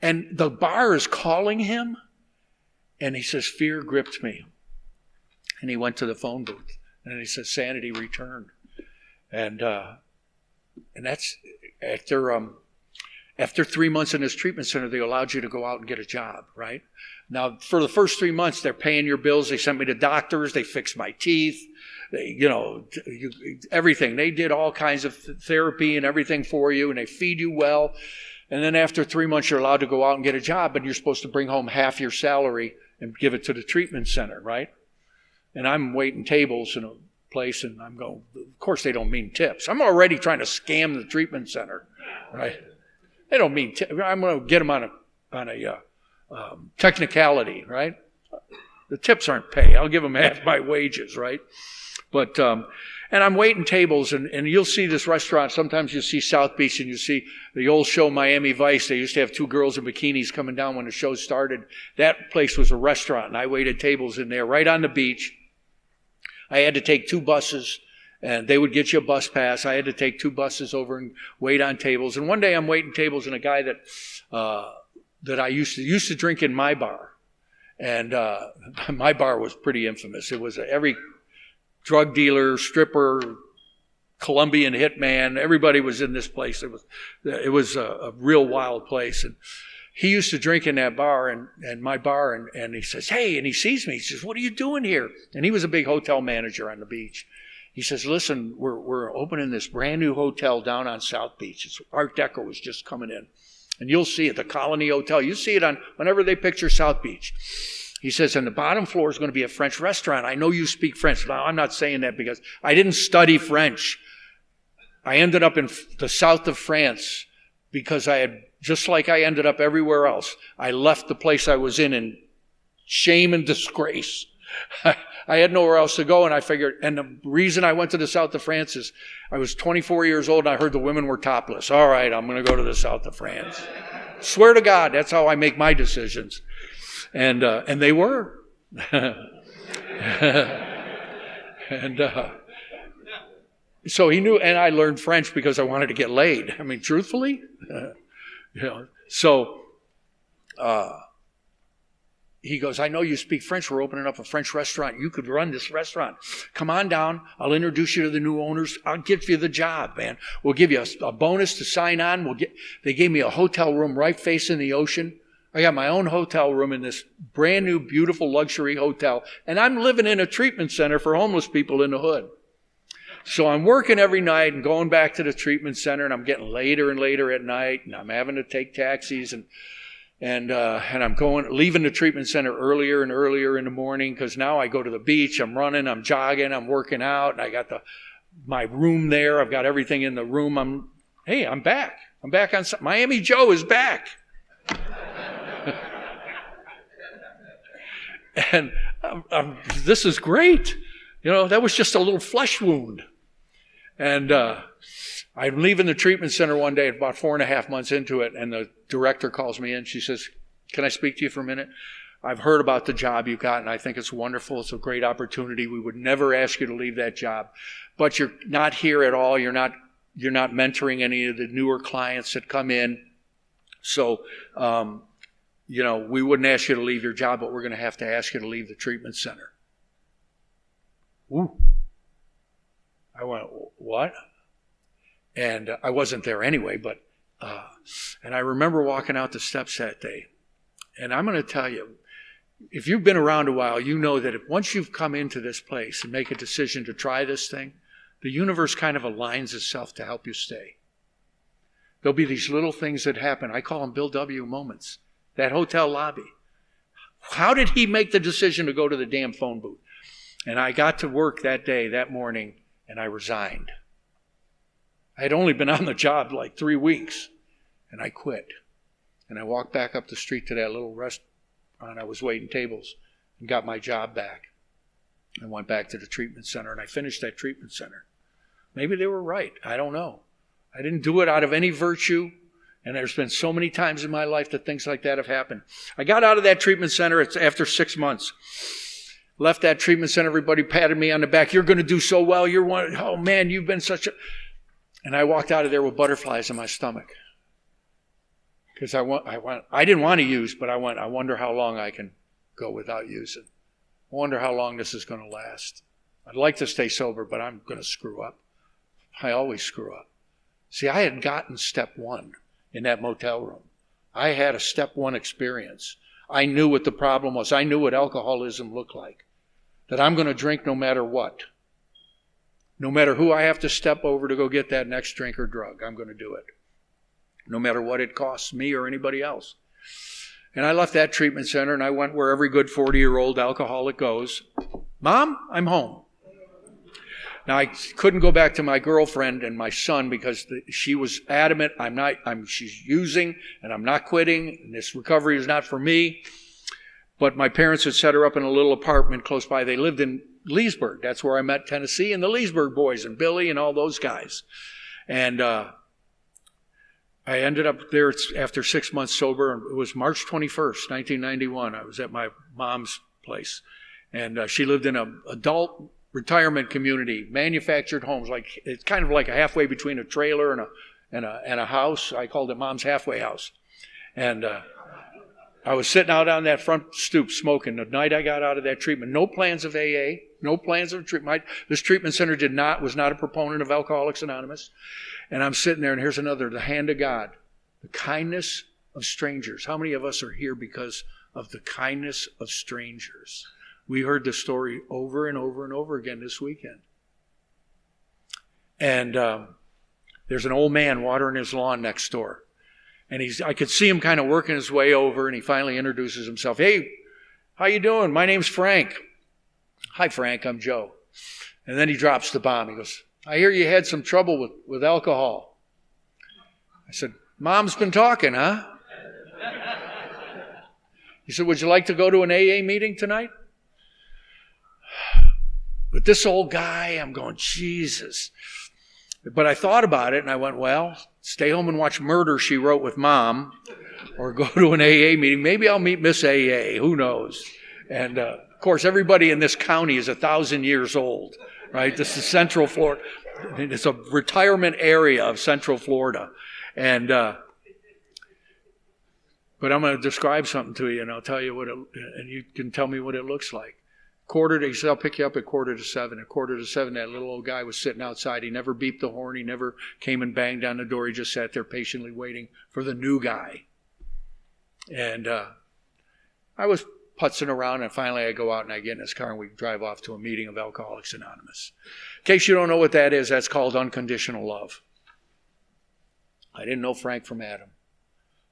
And the bar is calling him. And he says, fear gripped me. And he went to the phone booth. And he says, sanity returned. And that's after 3 months in this treatment center, they allowed you to go out and get a job, right? Now, for the first 3 months, they're paying your bills. They sent me to doctors. They fixed my teeth. Everything. They did all kinds of therapy and everything for you, and they feed you well. And then after 3 months, you're allowed to go out and get a job, and you're supposed to bring home half your salary and give it to the treatment center, right? And I'm waiting tables in a place, and I'm going, of course they don't mean tips. I'm already trying to scam the treatment center, right? They don't mean tips. I'm going to get them on a technicality, right? The tips aren't pay. I'll give them half my wages, right? But and I'm waiting tables, and you'll see this restaurant. Sometimes you'll see South Beach, and you see the old show Miami Vice. They used to have 2 girls in bikinis coming down when the show started. That place was a restaurant, and I waited tables in there right on the beach. I had to take 2 buses, and they would get you a bus pass. I had to take 2 buses over and wait on tables. And one day I'm waiting tables, and a guy that I used to drink in my bar, and my bar was pretty infamous. It was every drug dealer, stripper, Colombian hitman, everybody was in this place. It was a real wild place. And he used to drink in that bar and my bar, and he says, hey, and he sees me. He says, what are you doing here? And he was a big hotel manager on the beach. He says, listen, we're opening this brand new hotel down on South Beach. It's Art Deco was just coming in. And you'll see it, the Colony Hotel. You see it on whenever they picture South Beach. He says, and the bottom floor is going to be a French restaurant. I know you speak French. Now, I'm not saying that because I didn't study French. I ended up in the south of France because just like I ended up everywhere else, I left the place I was in shame and disgrace. I had nowhere else to go, and I figured, and the reason I went to the south of France is I was 24 years old, and I heard the women were topless. All right, I'm going to go to the south of France. Swear to God, that's how I make my decisions. And they were. So he knew, and I learned French because I wanted to get laid. I mean, truthfully, So he goes, I know you speak French. We're opening up a French restaurant. You could run this restaurant. Come on down. I'll introduce you to the new owners. I'll give you the job, man. We'll give you a bonus to sign on. They gave me a hotel room right facing the ocean. I got my own hotel room in this brand new, beautiful luxury hotel. And I'm living in a treatment center for homeless people in the hood. So I'm working every night and going back to the treatment center, and I'm getting later and later at night, and I'm having to take taxis, and I'm leaving the treatment center earlier and earlier in the morning because now I go to the beach, I'm running, I'm jogging, I'm working out, and I got my room there. I've got everything in the room. I'm back. I'm back on Miami Joe is back. And this is great. That was just a little flesh wound. And I'm leaving the treatment center one day, about 4.5 months into it, and the director calls me in. She says, can I speak to you for a minute? I've heard about the job you got, and I think it's wonderful. It's a great opportunity. We would never ask you to leave that job. But you're not here at all. You're not mentoring any of the newer clients that come in. So, we wouldn't ask you to leave your job, but we're going to have to ask you to leave the treatment center. Ooh. I went, what? And I wasn't there anyway, but, and I remember walking out the steps that day. And I'm going to tell you, if you've been around a while, you know that once you've come into this place and make a decision to try this thing, the universe kind of aligns itself to help you stay. There'll be these little things that happen. I call them Bill W. moments. That hotel lobby. How did he make the decision to go to the damn phone booth? And I got to work that day, that morning, and I resigned. I had only been on the job like 3 weeks, and I quit. And I walked back up the street to that little restaurant. I was waiting tables and got my job back. I went back to the treatment center, and I finished that treatment center. Maybe they were right. I don't know. I didn't do it out of any virtue, and there's been so many times in my life that things like that have happened. I got out of that treatment center after 6 months. Left that treatment center, everybody patted me on the back. You're going to do so well. You're one. Oh, man, you've been such a... And I walked out of there with butterflies in my stomach. Because I didn't want to use, but I wonder how long I can go without using. I wonder how long this is going to last. I'd like to stay sober, but I'm going to screw up. I always screw up. See, I had gotten step 1 in that motel room. I had a step 1 experience. I knew what the problem was. I knew what alcoholism looked like. That I'm going to drink no matter what. No matter who I have to step over to go get that next drink or drug, I'm going to do it. No matter what it costs me or anybody else. And I left that treatment center and I went where every good 40-year-old alcoholic goes. Mom, I'm home. Now, I couldn't go back to my girlfriend and my son because she was adamant, she's using and I'm not quitting and this recovery is not for me. But my parents had set her up in a little apartment close by. They lived in Leesburg. That's where I met Tennessee and the Leesburg boys and Billy and all those guys. And I ended up there after 6 months sober. It was March 21st, 1991. I was at my mom's place. And she lived in an adult retirement community, manufactured homes. It's kind of like a halfway between a trailer and a house. I called it Mom's halfway house. And I was sitting out on that front stoop smoking the night I got out of that treatment. No plans of AA, no plans of treatment. This treatment center was not a proponent of Alcoholics Anonymous. And I'm sitting there, and here's another, the hand of God, the kindness of strangers. How many of us are here because of the kindness of strangers? We heard the story over and over and over again this weekend. And there's an old man watering his lawn next door. And I could see him kind of working his way over, and he finally introduces himself. Hey, how you doing? My name's Frank. Hi, Frank, I'm Joe. And then he drops the bomb. He goes, I hear you had some trouble with alcohol. I said, Mom's been talking, huh? He said, would you like to go to an AA meeting tonight? But this old guy, I'm going, Jesus. But I thought about it, and I went, well, stay home and watch Murder, She Wrote with Mom, or go to an AA meeting. Maybe I'll meet Miss AA. Who knows? And, of course, everybody in this county is 1,000 years old, right? This is Central Florida. It's a retirement area of Central Florida. And but I'm going to describe something to you, and I'll tell you and you can tell me what it looks like. He said, I'll pick you up at 6:45. At 6:45, that little old guy was sitting outside. He never beeped the horn. He never came and banged on the door. He just sat there patiently waiting for the new guy. And I was putzing around, and finally I go out and I get in his car and we drive off to a meeting of Alcoholics Anonymous. In case you don't know what that is, that's called unconditional love. I didn't know Frank from Adam.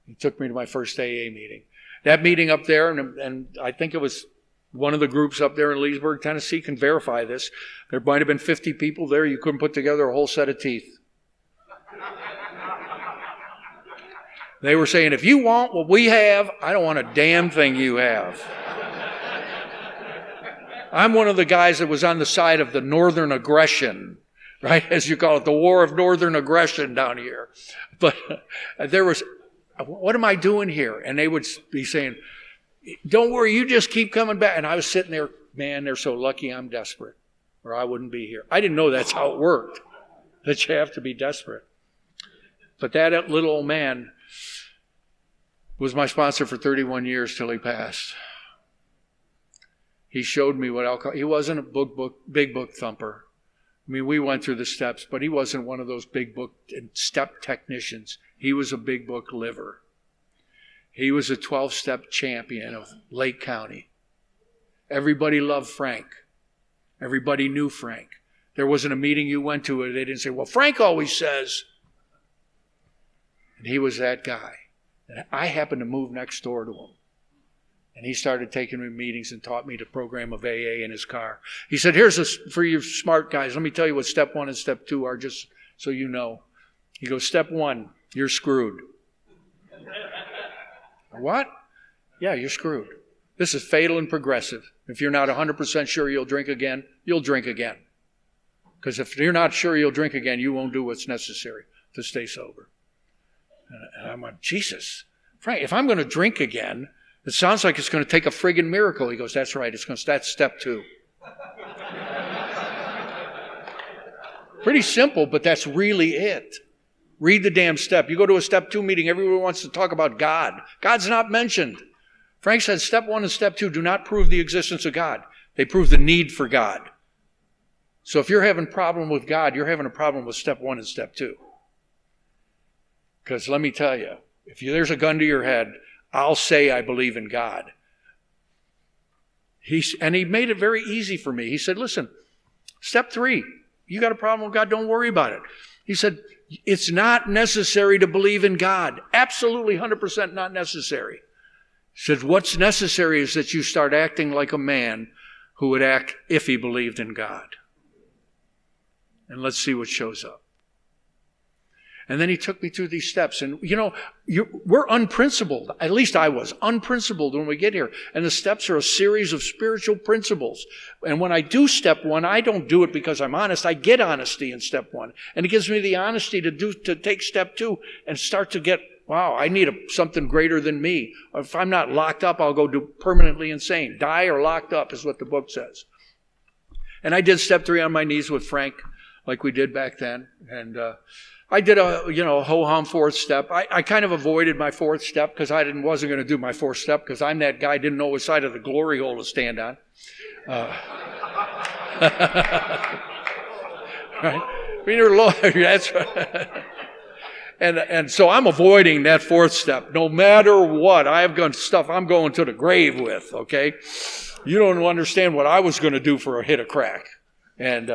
He took me to my first AA meeting. That meeting up there, and I think it was one of the groups up there in Leesburg, Tennessee, can verify this. There might have been 50 people there. You couldn't put together a whole set of teeth. They were saying, if you want what we have, I don't want a damn thing you have. I'm one of the guys that was on the side of the northern aggression, right? As you call it, the war of northern aggression down here. But there was, what am I doing here? And they would be saying, don't worry, you just keep coming back. And I was sitting there, man, they're so lucky I'm desperate, or I wouldn't be here. I didn't know that's how it worked, that you have to be desperate. But that little old man was my sponsor for 31 years till he passed. He showed me what alcohol. He wasn't a big book thumper. I mean, we went through the steps, but he wasn't one of those big book and step technicians. He was a big book liver. He was a 12-step champion of Lake County. Everybody loved Frank. Everybody knew Frank. There wasn't a meeting you went to where they didn't say, well, Frank always says. And he was that guy. And I happened to move next door to him. And he started taking me to meetings and taught me the program of AA in his car. He said, for you smart guys, let me tell you what step 1 and step 2 are, just so you know. He goes, step 1, you're screwed. What? Yeah, you're screwed. This is fatal and progressive. If you're not 100% sure you'll drink again, you'll drink again. Because if you're not sure you'll drink again, you won't do what's necessary to stay sober. And I'm like, Jesus, Frank, if I'm going to drink again, it sounds like it's going to take a friggin' miracle. He goes, that's right. That's step 2. Pretty simple, but that's really it. Read the damn step. You go to a step 2 meeting, everyone wants to talk about God. God's not mentioned. Frank said step 1 and step 2 do not prove the existence of God. They prove the need for God. So if you're having a problem with God, you're having a problem with step 1 and step 2. Because let me tell you, if there's a gun to your head, I'll say I believe in God. And he made it very easy for me. He said, listen, step 3, you got a problem with God, don't worry about it. He said, it's not necessary to believe in God. Absolutely 100% not necessary. He said, what's necessary is that you start acting like a man who would act if he believed in God. And let's see what shows up. And then he took me through these steps. And, we're unprincipled. At least I was unprincipled when we get here. And the steps are a series of spiritual principles. And when I do step 1, I don't do it because I'm honest. I get honesty in step 1. And it gives me the honesty to take step 2 and start to get, wow, I need something greater than me. Or if I'm not locked up, I'll go do permanently insane. Die or locked up is what the book says. And I did step 3 on my knees with Frank, like we did back then. And I did a ho-hum 4th step. I kind of avoided my 4th step because I wasn't going to do my 4th step because I'm that guy didn't know which side of the glory hole to stand on. Right? Peter Lord, that's right. And so I'm avoiding that 4th step. No matter what, I have got stuff I'm going to the grave with, okay? You don't understand what I was going to do for a hit of crack. And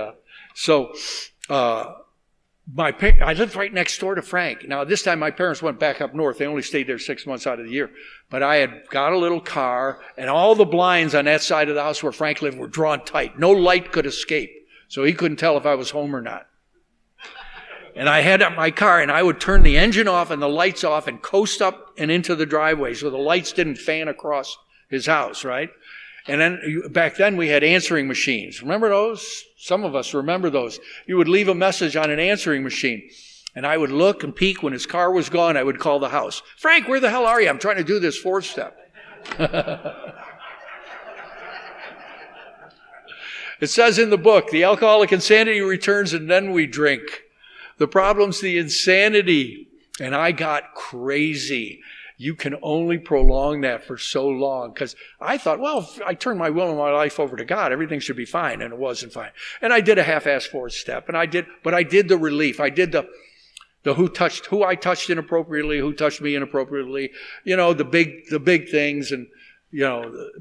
I lived right next door to Frank. Now, this time my parents went back up north. They only stayed there 6 months out of the year. But I had got a little car, and all the blinds on that side of the house where Frank lived were drawn tight. No light could escape, so he couldn't tell if I was home or not. And I had my car, and I would turn the engine off and the lights off and coast up and into the driveway so the lights didn't fan across his house, right? And then back then we had answering machines. Remember those? Some of us remember those. You would leave a message on an answering machine. And I would look and peek. When his car was gone, I would call the house. Frank, where the hell are you? I'm trying to do this 4th step. It says in the book, the alcoholic insanity returns and then we drink. The problem's the insanity. And I got crazy. You can only prolong that for so long. Because I thought, well, if I turn my will and my life over to God, everything should be fine. And it wasn't fine. And I did a half-assed 4th step. But I did the relief. I did the who I touched inappropriately, who touched me inappropriately, the big things. And,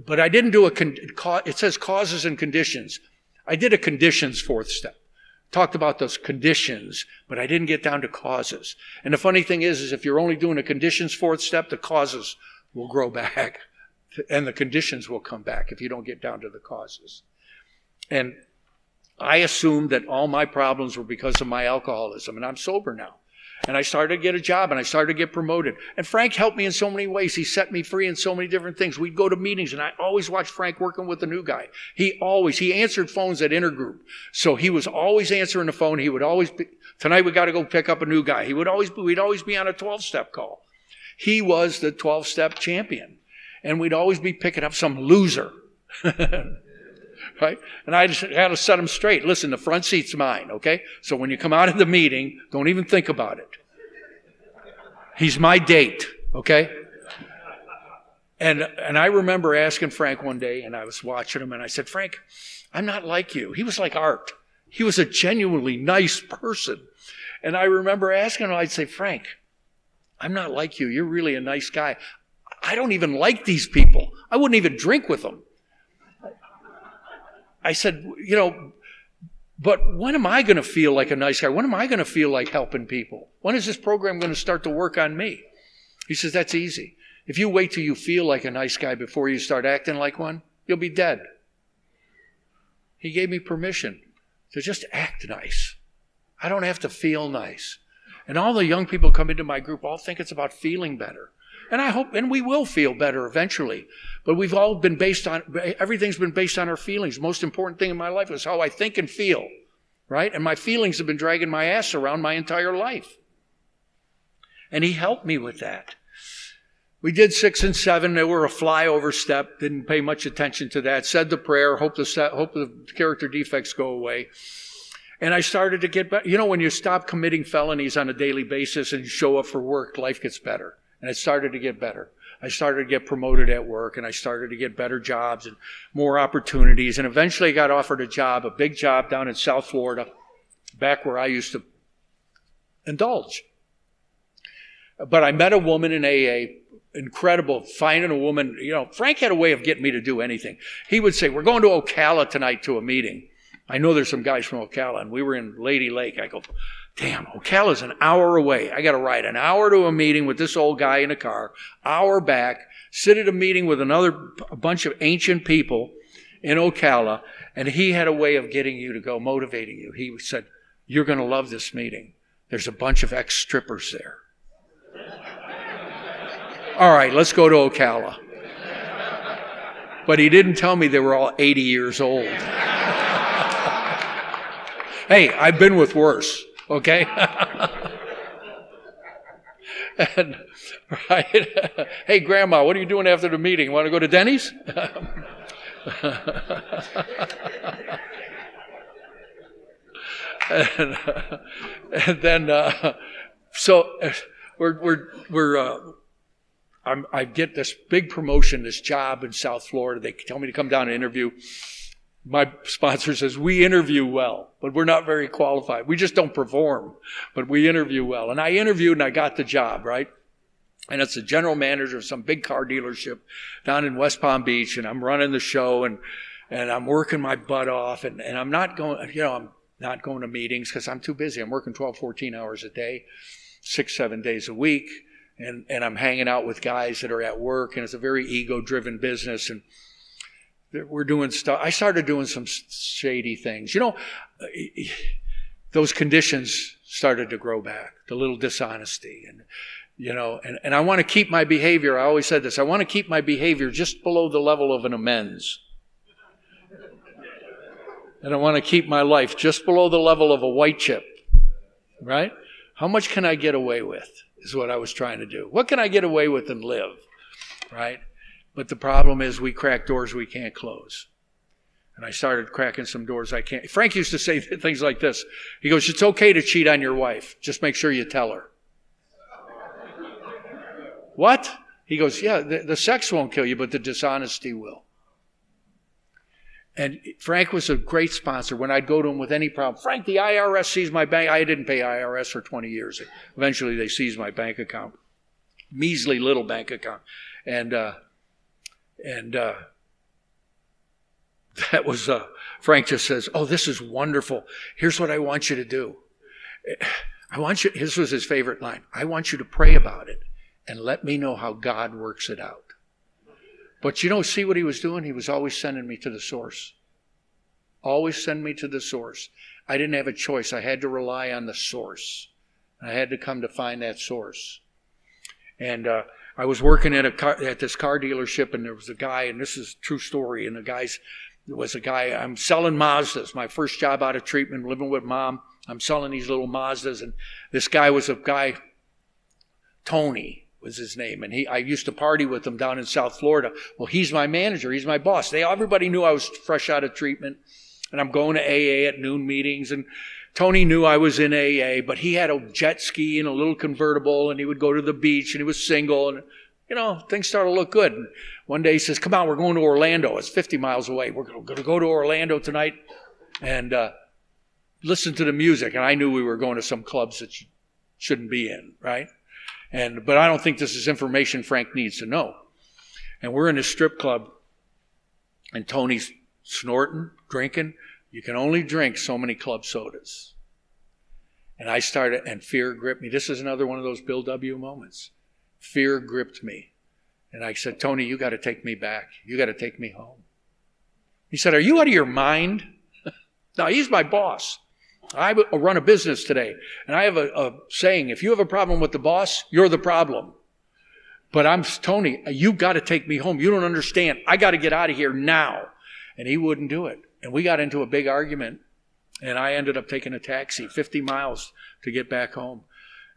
but I didn't do it says causes and conditions. I did a conditions 4th step. Talked about those conditions, but I didn't get down to causes. And the funny thing is if you're only doing a conditions 4th step, the causes will grow back and the conditions will come back if you don't get down to the causes. And I assumed that all my problems were because of my alcoholism, and I'm sober now. And I started to get a job, and I started to get promoted. And Frank helped me in so many ways. He set me free in so many different things. We'd go to meetings, and I always watched Frank working with the new guy. He answered phones at intergroup. So he was always answering the phone. He would always be, tonight we got to go pick up a new guy. We'd always be on a 12-step call. He was the 12-step champion. And we'd always be picking up some loser. Right? And I just had to set him straight. Listen, the front seat's mine, okay? So when you come out of the meeting, don't even think about it. He's my date, okay? And I remember asking Frank one day, and I was watching him, and I said, Frank, I'm not like you. He was like Art. He was a genuinely nice person. And I remember asking him, I'd say, Frank, I'm not like you. You're really a nice guy. I don't even like these people. I wouldn't even drink with them. I said, but when am I going to feel like a nice guy? When am I going to feel like helping people? When is this program going to start to work on me? He says, that's easy. If you wait till you feel like a nice guy before you start acting like one, you'll be dead. He gave me permission to just act nice. I don't have to feel nice. And all the young people come into my group all think it's about feeling better. And I hope, and we will feel better eventually. But we've all been everything's been based on our feelings. The most important thing in my life is how I think and feel, right? And my feelings have been dragging my ass around my entire life. And he helped me with that. We did 6 and 7. They were a flyover step. Didn't pay much attention to that. Said the prayer. Hope the character defects go away. And I started to get better. When you stop committing felonies on a daily basis and you show up for work, life gets better. And it started to get better. I started to get promoted at work, and I started to get better jobs and more opportunities. And eventually I got offered a big job down in South Florida, back where I used to indulge. But I met a woman in AA, incredible, finding a woman. Frank had a way of getting me to do anything. He would say, we're going to Ocala tonight to a meeting. I know there's some guys from Ocala, and we were in Lady Lake. I go, damn, Ocala's an hour away. I got to ride an hour to a meeting with this old guy in a car, hour back, sit at a meeting with a bunch of ancient people in Ocala, and he had a way of getting you to go, motivating you. He said, you're going to love this meeting. There's a bunch of ex-strippers there. All right, let's go to Ocala. But he didn't tell me they were all 80 years old. Hey, I've been with worse. Okay? And, right? Hey, Grandma, what are you doing after the meeting? Want to go to Denny's? and then, I get this big promotion, this job in South Florida. They tell me to come down and interview. My sponsor says, we interview well, but we're not very qualified. We just don't perform, but we interview well. And I interviewed and I got the job, right? And it's the general manager of some big car dealership down in West Palm Beach. And I'm running the show and I'm working my butt off. And I'm not going, I'm not going to meetings because I'm too busy. I'm working 12, 14 hours a day, 6, 7 days a week. And I'm hanging out with guys that are at work. And it's a very ego-driven business. And we're doing stuff. I started doing some shady things. Those conditions started to grow back, the little dishonesty. And I want to keep my behavior. I always said this. I want to keep my behavior just below the level of an amends. And I want to keep my life just below the level of a white chip. Right? How much can I get away with is what I was trying to do. What can I get away with and live? Right? But the problem is we crack doors we can't close. And I started cracking some doors I can't. Frank used to say things like this. He goes, it's okay to cheat on your wife. Just make sure you tell her. What? He goes, yeah, the sex won't kill you, but the dishonesty will. And Frank was a great sponsor. When I'd go to him with any problem, Frank, the IRS seized my bank. I didn't pay IRS for 20 years. Eventually they seized my bank account. Measly little bank account. And that was, Frank just says, oh, this is wonderful. Here's what I want you to do. This was his favorite line. I want you to pray about it and let me know how God works it out. But see what he was doing? He was always sending me to the source. Always send me to the source. I didn't have a choice. I had to rely on the source. I had to come to find that source. And, I was working at this car dealership, and there was a guy, and this is a true story, and I'm selling Mazdas. My first job out of treatment, living with Mom. I'm selling these little Mazdas, and this guy was a guy, Tony was his name, and I used to party with him down in South Florida. Well, he's my manager. He's my boss. Everybody knew I was fresh out of treatment, and I'm going to AA at noon meetings, and Tony knew I was in AA, but he had a jet ski and a little convertible, and he would go to the beach, and he was single, and, things started to look good. And one day he says, come on, we're going to Orlando. It's 50 miles away. We're going to go to Orlando tonight. And listen to the music, and I knew we were going to some clubs that you shouldn't be in, right? But I don't think this is information Frank needs to know. And we're in a strip club, and Tony's snorting, drinking. You can only drink so many club sodas. And I started, and fear gripped me. This is another one of those Bill W. moments. Fear gripped me. And I said, Tony, you got to take me back. You got to take me home. He said, are you out of your mind? Now, he's my boss. I run a business today. And I have a saying, if you have a problem with the boss, you're the problem. But Tony, you got to take me home. You don't understand. I got to get out of here now. And he wouldn't do it. And we got into a big argument. And I ended up taking a taxi 50 miles to get back home.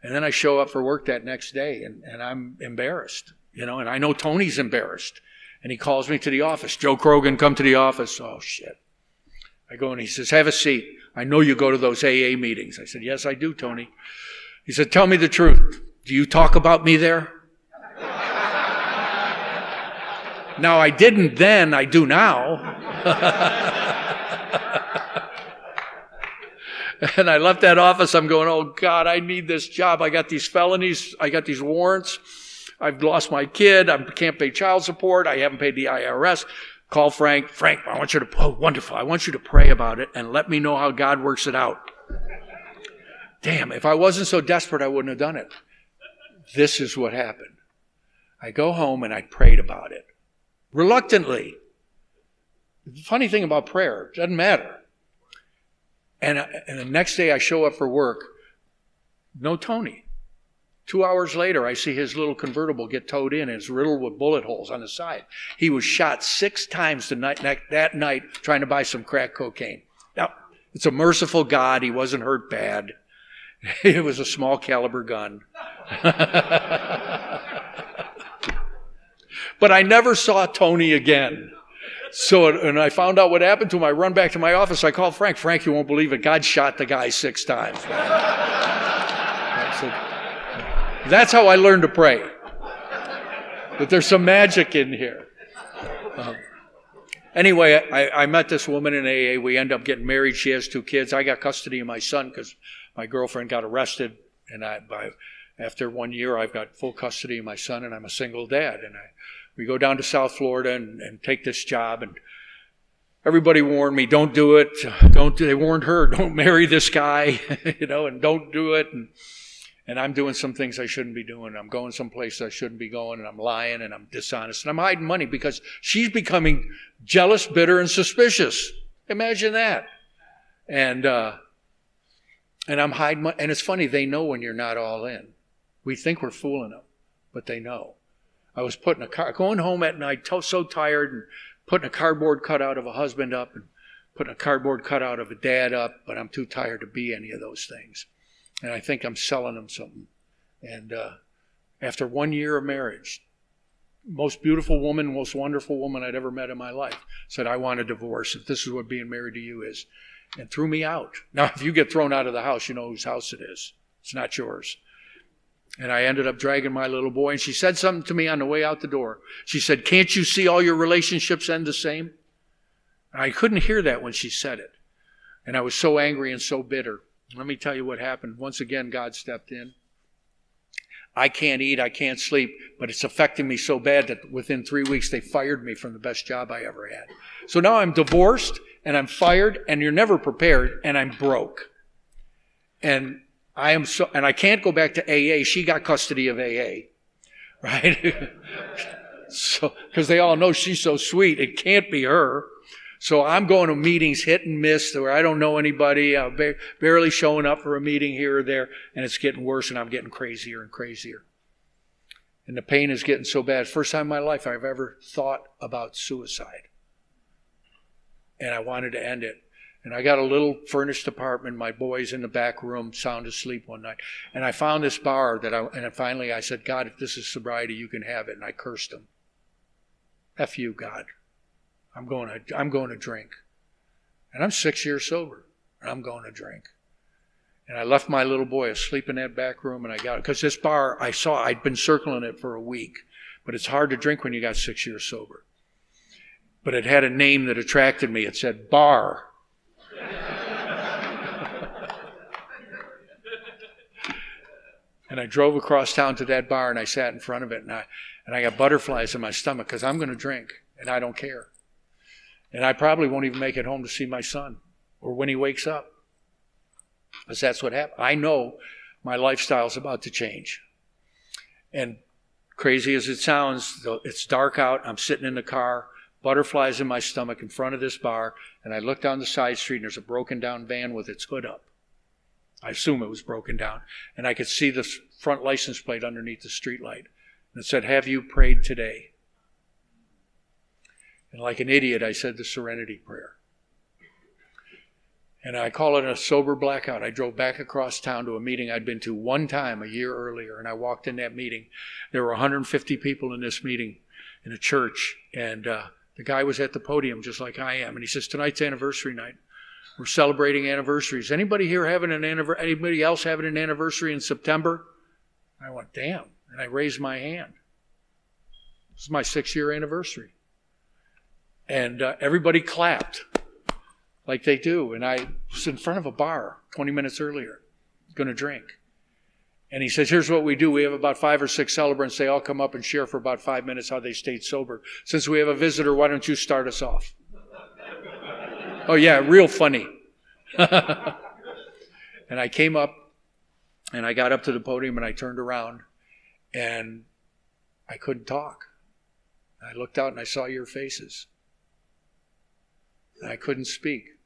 And then I show up for work that next day, and I'm embarrassed, and I know Tony's embarrassed. And he calls me to the office. Joe Krogan, come to the office. Oh, shit. I go and he says, have a seat. I know you go to those AA meetings. I said, yes, I do, Tony. He said, tell me the truth. Do you talk about me there? Now, I didn't then, I do now. And I left that office. I'm going, oh, God, I need this job. I got these felonies. I got these warrants. I've lost my kid. I can't pay child support. I haven't paid the IRS. Call Frank. Frank, I want you to, oh, wonderful. I want you to pray about it and let me know how God works it out. Damn, if I wasn't so desperate, I wouldn't have done it. This is what happened. I go home and I prayed about it. Reluctantly. The funny thing about prayer, it doesn't matter. And the next day I show up for work, no Tony. 2 hours later, I see his little convertible get towed in, and it's riddled with bullet holes on the side. He was shot 6 times that night trying to buy some crack cocaine. Now, it's a merciful God. He wasn't hurt bad. It was a small caliber gun. But I never saw Tony again. So, and I found out what happened to him. I run back to my office. I called Frank. Frank, you won't believe it. God shot the guy 6 times. So, that's how I learned to pray. But there's some magic in here. Anyway, I met this woman in AA. We end up getting married. She has 2 kids. I got custody of my son because my girlfriend got arrested. And after 1 year, I've got full custody of my son, and I'm a single dad. And we go down to South Florida and take this job. And everybody warned me, don't do it. They warned her, don't marry this guy, and don't do it. And I'm doing some things I shouldn't be doing. I'm going someplace I shouldn't be going, and I'm lying, and I'm dishonest, and I'm hiding money because she's becoming jealous, bitter, and suspicious. Imagine that. And I'm hiding money. And it's funny, they know when you're not all in. We think we're fooling them, but they know. I was going home at night, so tired, and putting a cardboard cutout of a husband up and putting a cardboard cutout of a dad up, but I'm too tired to be any of those things. And I think I'm selling them something. And after 1 year of marriage, most beautiful woman, most wonderful woman I'd ever met in my life, said, I want a divorce if this is what being married to you is, and threw me out. Now, if you get thrown out of the house, you know whose house it is. It's not yours. And I ended up dragging my little boy, and she said something to me on the way out the door. She said, can't you see all your relationships end the same? And I couldn't hear that when she said it. And I was so angry and so bitter. Let me tell you what happened. Once again, God stepped in. I can't eat, I can't sleep, but it's affecting me so bad that within 3 weeks they fired me from the best job I ever had. So now I'm divorced, and I'm fired, and you're never prepared, and I'm broke. And I can't go back to AA. She got custody of AA, right? So, because they all know she's so sweet, it can't be her. So I'm going to meetings hit and miss where I don't know anybody. I'm barely showing up for a meeting here or there, and it's getting worse, and I'm getting crazier and crazier. And the pain is getting so bad. First time in my life I've ever thought about suicide. And I wanted to end it. And I got a little furnished apartment. My boy's in the back room, sound asleep one night. And I found this bar and finally I said, God, if this is sobriety, you can have it. And I cursed him. F you, God. I'm going to drink. And I'm 6 years sober. And I'm going to drink. And I left my little boy asleep in that back room, and I got it. Because this bar, I'd been circling it for a week. But it's hard to drink when you got 6 years sober. But it had a name that attracted me. It said bar. And I drove across town to that bar, and I sat in front of it, and I got butterflies in my stomach because I'm going to drink, and I don't care. And I probably won't even make it home to see my son or when he wakes up, because that's what happened. I know my lifestyle's about to change. And crazy as it sounds, it's dark out. I'm sitting in the car, butterflies in my stomach in front of this bar, and I look down the side street, and there's a broken down van with its hood up. I assume it was broken down. And I could see the front license plate underneath the streetlight. And it said, "Have you prayed today?" And like an idiot, I said the serenity prayer. And I call it a sober blackout. I drove back across town to a meeting I'd been to one time a year earlier, and I walked in that meeting. There were 150 people in this meeting in a church, and the guy was at the podium just like I am, and he says, "Tonight's anniversary night. We're celebrating anniversaries. Anybody here having an anniversary? Anybody else having an anniversary in September?" I went, "Damn," and I raised my hand. This is my 6-year anniversary. And everybody clapped like they do. And I was in front of a bar 20 minutes earlier, going to drink. And he says, "Here's what we do. We have about 5 or 6 celebrants. They all come up and share for about 5 minutes how they stayed sober. Since we have a visitor, why don't you start us off?" Oh, yeah, real funny. And I came up, and I got up to the podium, and I turned around, and I couldn't talk. I looked out, and I saw your faces. And I couldn't speak.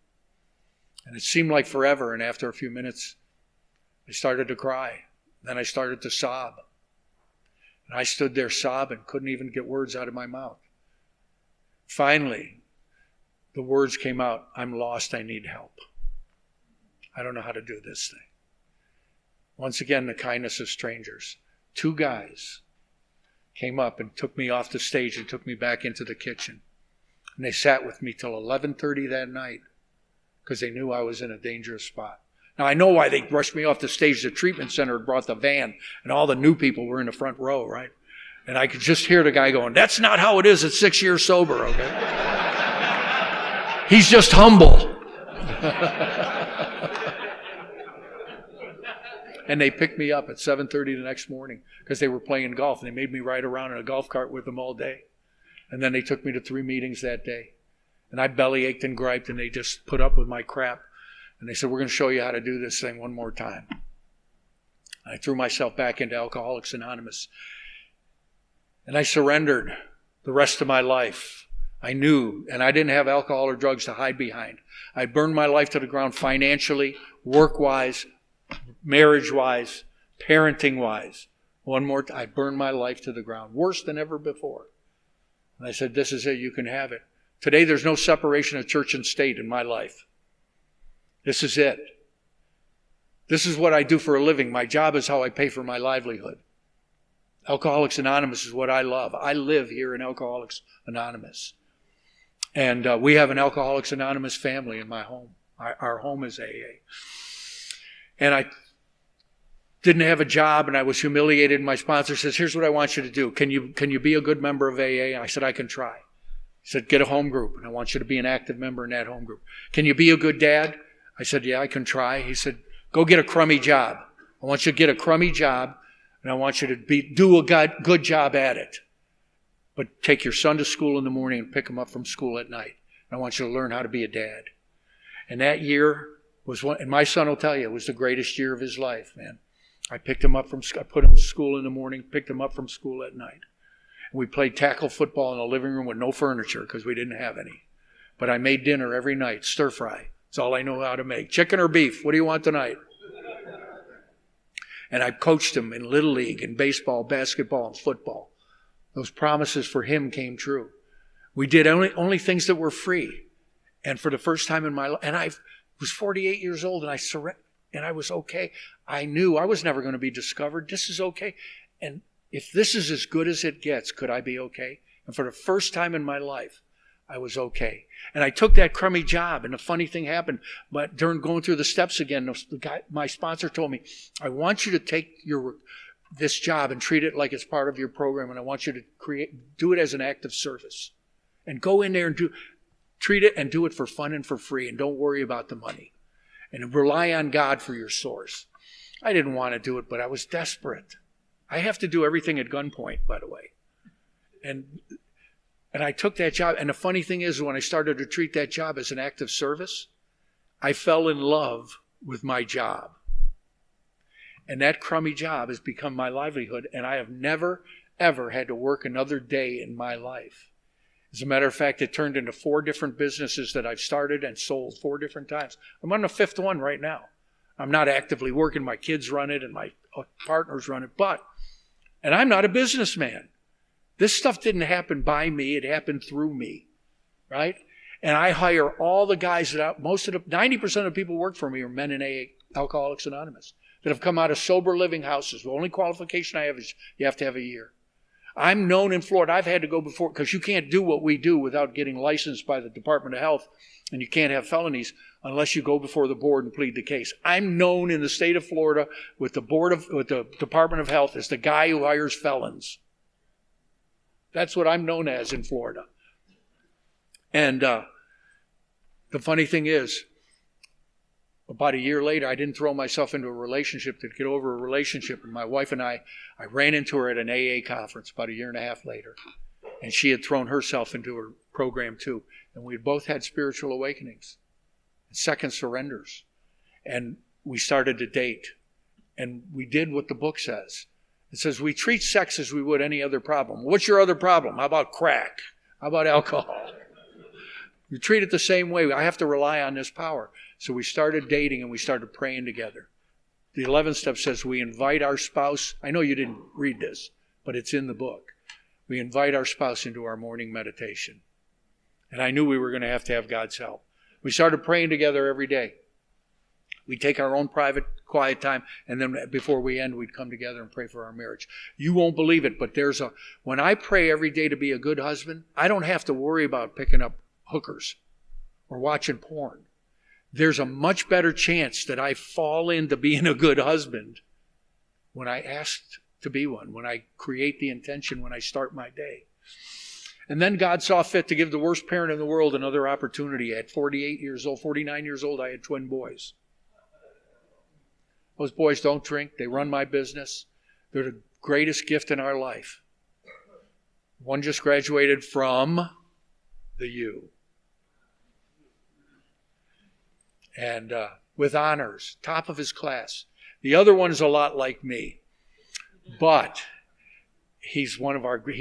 And it seemed like forever, and after a few minutes, I started to cry. Then I started to sob. And I stood there sobbing, couldn't even get words out of my mouth. Finally, the words came out, "I'm lost, I need help. I don't know how to do this thing." Once again, the kindness of strangers. 2 guys came up and took me off the stage and took me back into the kitchen. And they sat with me till 11:30 that night because they knew I was in a dangerous spot. Now, I know why they rushed me off the stage. The treatment center had brought the van, and all the new people were in the front row, right? And I could just hear the guy going, "That's not how it is at 6 years sober, okay?" He's just humble. And they picked me up at 7:30 the next morning because they were playing golf, and they made me ride around in a golf cart with them all day. And then they took me to 3 meetings that day. And I belly ached and griped, and they just put up with my crap. And they said, "We're going to show you how to do this thing one more time." I threw myself back into Alcoholics Anonymous. And I surrendered the rest of my life. I knew, and I didn't have alcohol or drugs to hide behind. I burned my life to the ground financially, work-wise, marriage-wise, parenting-wise. I burned my life to the ground, worse than ever before. And I said, "This is it, you can have it." Today, there's no separation of church and state in my life. This is it. This is what I do for a living. My job is how I pay for my livelihood. Alcoholics Anonymous is what I love. I live here in Alcoholics Anonymous. And we have an Alcoholics Anonymous family in my home. Our home is AA. And I didn't have a job, and I was humiliated. My sponsor says, "Here's what I want you to do. Can you be a good member of AA?" I said, "I can try." He said, "Get a home group, and I want you to be an active member in that home group." "Can you be a good dad?" I said, "Yeah, I can try." He said, "Go get a crummy job. I want you to get a crummy job, and I want you to do a good job at it. But take your son to school in the morning and pick him up from school at night. And I want you to learn how to be a dad." And that year was one, and my son will tell you, it was the greatest year of his life, man. I put him to school in the morning, picked him up from school at night. And we played tackle football in the living room with no furniture because we didn't have any. But I made dinner every night, stir fry. That's all I know how to make. Chicken or beef? What do you want tonight? And I coached him in Little League, in baseball, basketball, and football. Those promises for him came true. We did only things that were free. And for the first time in my life, and I was 48 years old, and I was okay. I knew I was never going to be discovered. This is okay. And if this is as good as it gets, could I be okay? And for the first time in my life, I was okay. And I took that crummy job, and a funny thing happened. But during going through the steps again, my sponsor told me, "I want you to take this job and treat it like it's part of your program, and I want you to do it as an act of service. And go in there and treat it and do it for fun and for free, and don't worry about the money. And rely on God for your source." I didn't want to do it, but I was desperate. I have to do everything at gunpoint, by the way. And I took that job. And the funny thing is, when I started to treat that job as an act of service, I fell in love with my job. And that crummy job has become my livelihood. And I have never, ever had to work another day in my life. As a matter of fact, it turned into 4 different businesses that I've started and sold 4 different times. I'm on the 5th one right now. I'm not actively working. My kids run it and my partners run it. And I'm not a businessman. This stuff didn't happen by me. It happened through me, right? And I hire all the guys that 90% of the people who work for me are men in AA, Alcoholics Anonymous, that have come out of sober living houses. The only qualification I have is you have to have a year. I'm known in Florida. I've had to go before, because you can't do what we do without getting licensed by the Department of Health, and you can't have felonies unless you go before the board and plead the case. I'm known in the state of Florida with the Department of Health as the guy who hires felons. That's what I'm known as in Florida. And the funny thing is, about a year later, I didn't throw myself into a relationship to get over a relationship. And my wife and I ran into her at an AA conference about a year and a half later. And she had thrown herself into her program too. And we had both had spiritual awakenings, second surrenders. And we started to date. And we did what the book says. It says we treat sex as we would any other problem. What's your other problem? How about crack? How about alcohol? You treat it the same way. I have to rely on this power. So we started dating and we started praying together. The 11th step says we invite our spouse. I know you didn't read this, but it's in the book. We invite our spouse into our morning meditation. And I knew we were going to have God's help. We started praying together every day. We take our own private, quiet time, and then before we end, we'd come together and pray for our marriage. You won't believe it, but when I pray every day to be a good husband, I don't have to worry about picking up hookers or watching porn. There's a much better chance that I fall into being a good husband when I ask to be one, when I create the intention, when I start my day. And then God saw fit to give the worst parent in the world another opportunity. At 49 years old, I had twin boys. Those boys don't drink. They run my business. They're the greatest gift in our life. One just graduated from the U. And with honors, top of his class. The other one is a lot like me. But he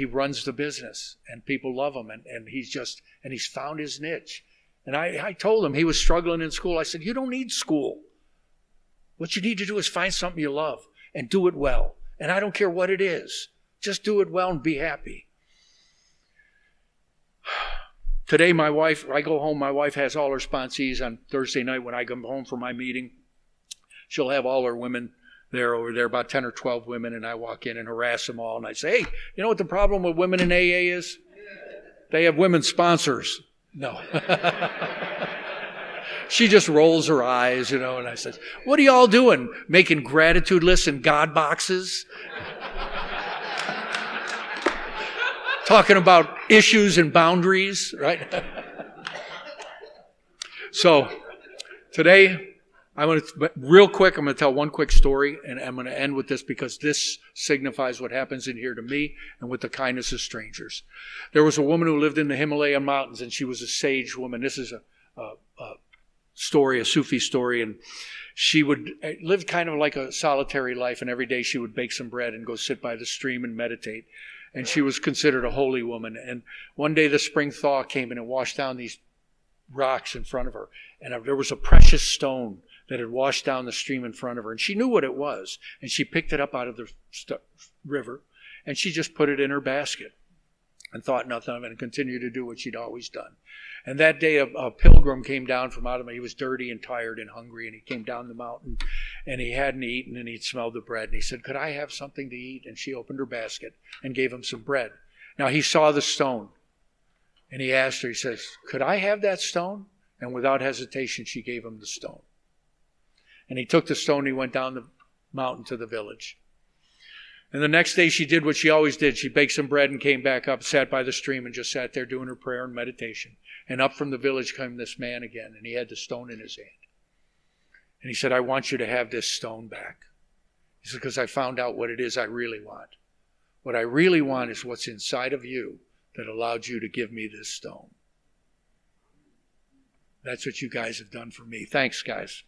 runs the business and people love him and he's found his niche. And I told him he was struggling in school. I said, you don't need school. What you need to do is find something you love and do it well. And I don't care what it is. Just do it well and be happy. Today, I go home, my wife has all her sponsees on Thursday night when I come home from my meeting. She'll have all her women there over there, about 10 or 12 women, and I walk in and harass them all. And I say, hey, you know what the problem with women in AA is? They have women sponsors. No. She just rolls her eyes, and I said, what are y'all doing? Making gratitude lists and God boxes? Talking about issues and boundaries, right? So today, real quick, I'm going to tell one quick story, and I'm going to end with this because this signifies what happens in here to me and with the kindness of strangers. There was a woman who lived in the Himalayan mountains, and she was a sage woman. This is a story, a Sufi story, and she would live kind of like a solitary life, and every day she would bake some bread and go sit by the stream and meditate. And she was considered a holy woman. And one day the spring thaw came in and washed down these rocks in front of her. And there was a precious stone that had washed down the stream in front of her. And she knew what it was. And she picked it up out of the river. And she just put it in her basket and thought nothing of it and continued to do what she'd always done. And that day a pilgrim came down from out of he was dirty and tired and hungry, and he came down the mountain and he hadn't eaten and he'd smelled the bread, and he said, could I have something to eat? And she opened her basket and gave him some bread. Now he saw the stone and he asked her, he says, could I have that stone? And without hesitation she gave him the stone. And he took the stone and he went down the mountain to the village. And the next day she did what she always did. She baked some bread and came back up, sat by the stream and just sat there doing her prayer and meditation. And up from the village came this man again, and he had the stone in his hand. And he said, I want you to have this stone back. He said, because I found out what it is I really want. What I really want is what's inside of you that allowed you to give me this stone. That's what you guys have done for me. Thanks, guys.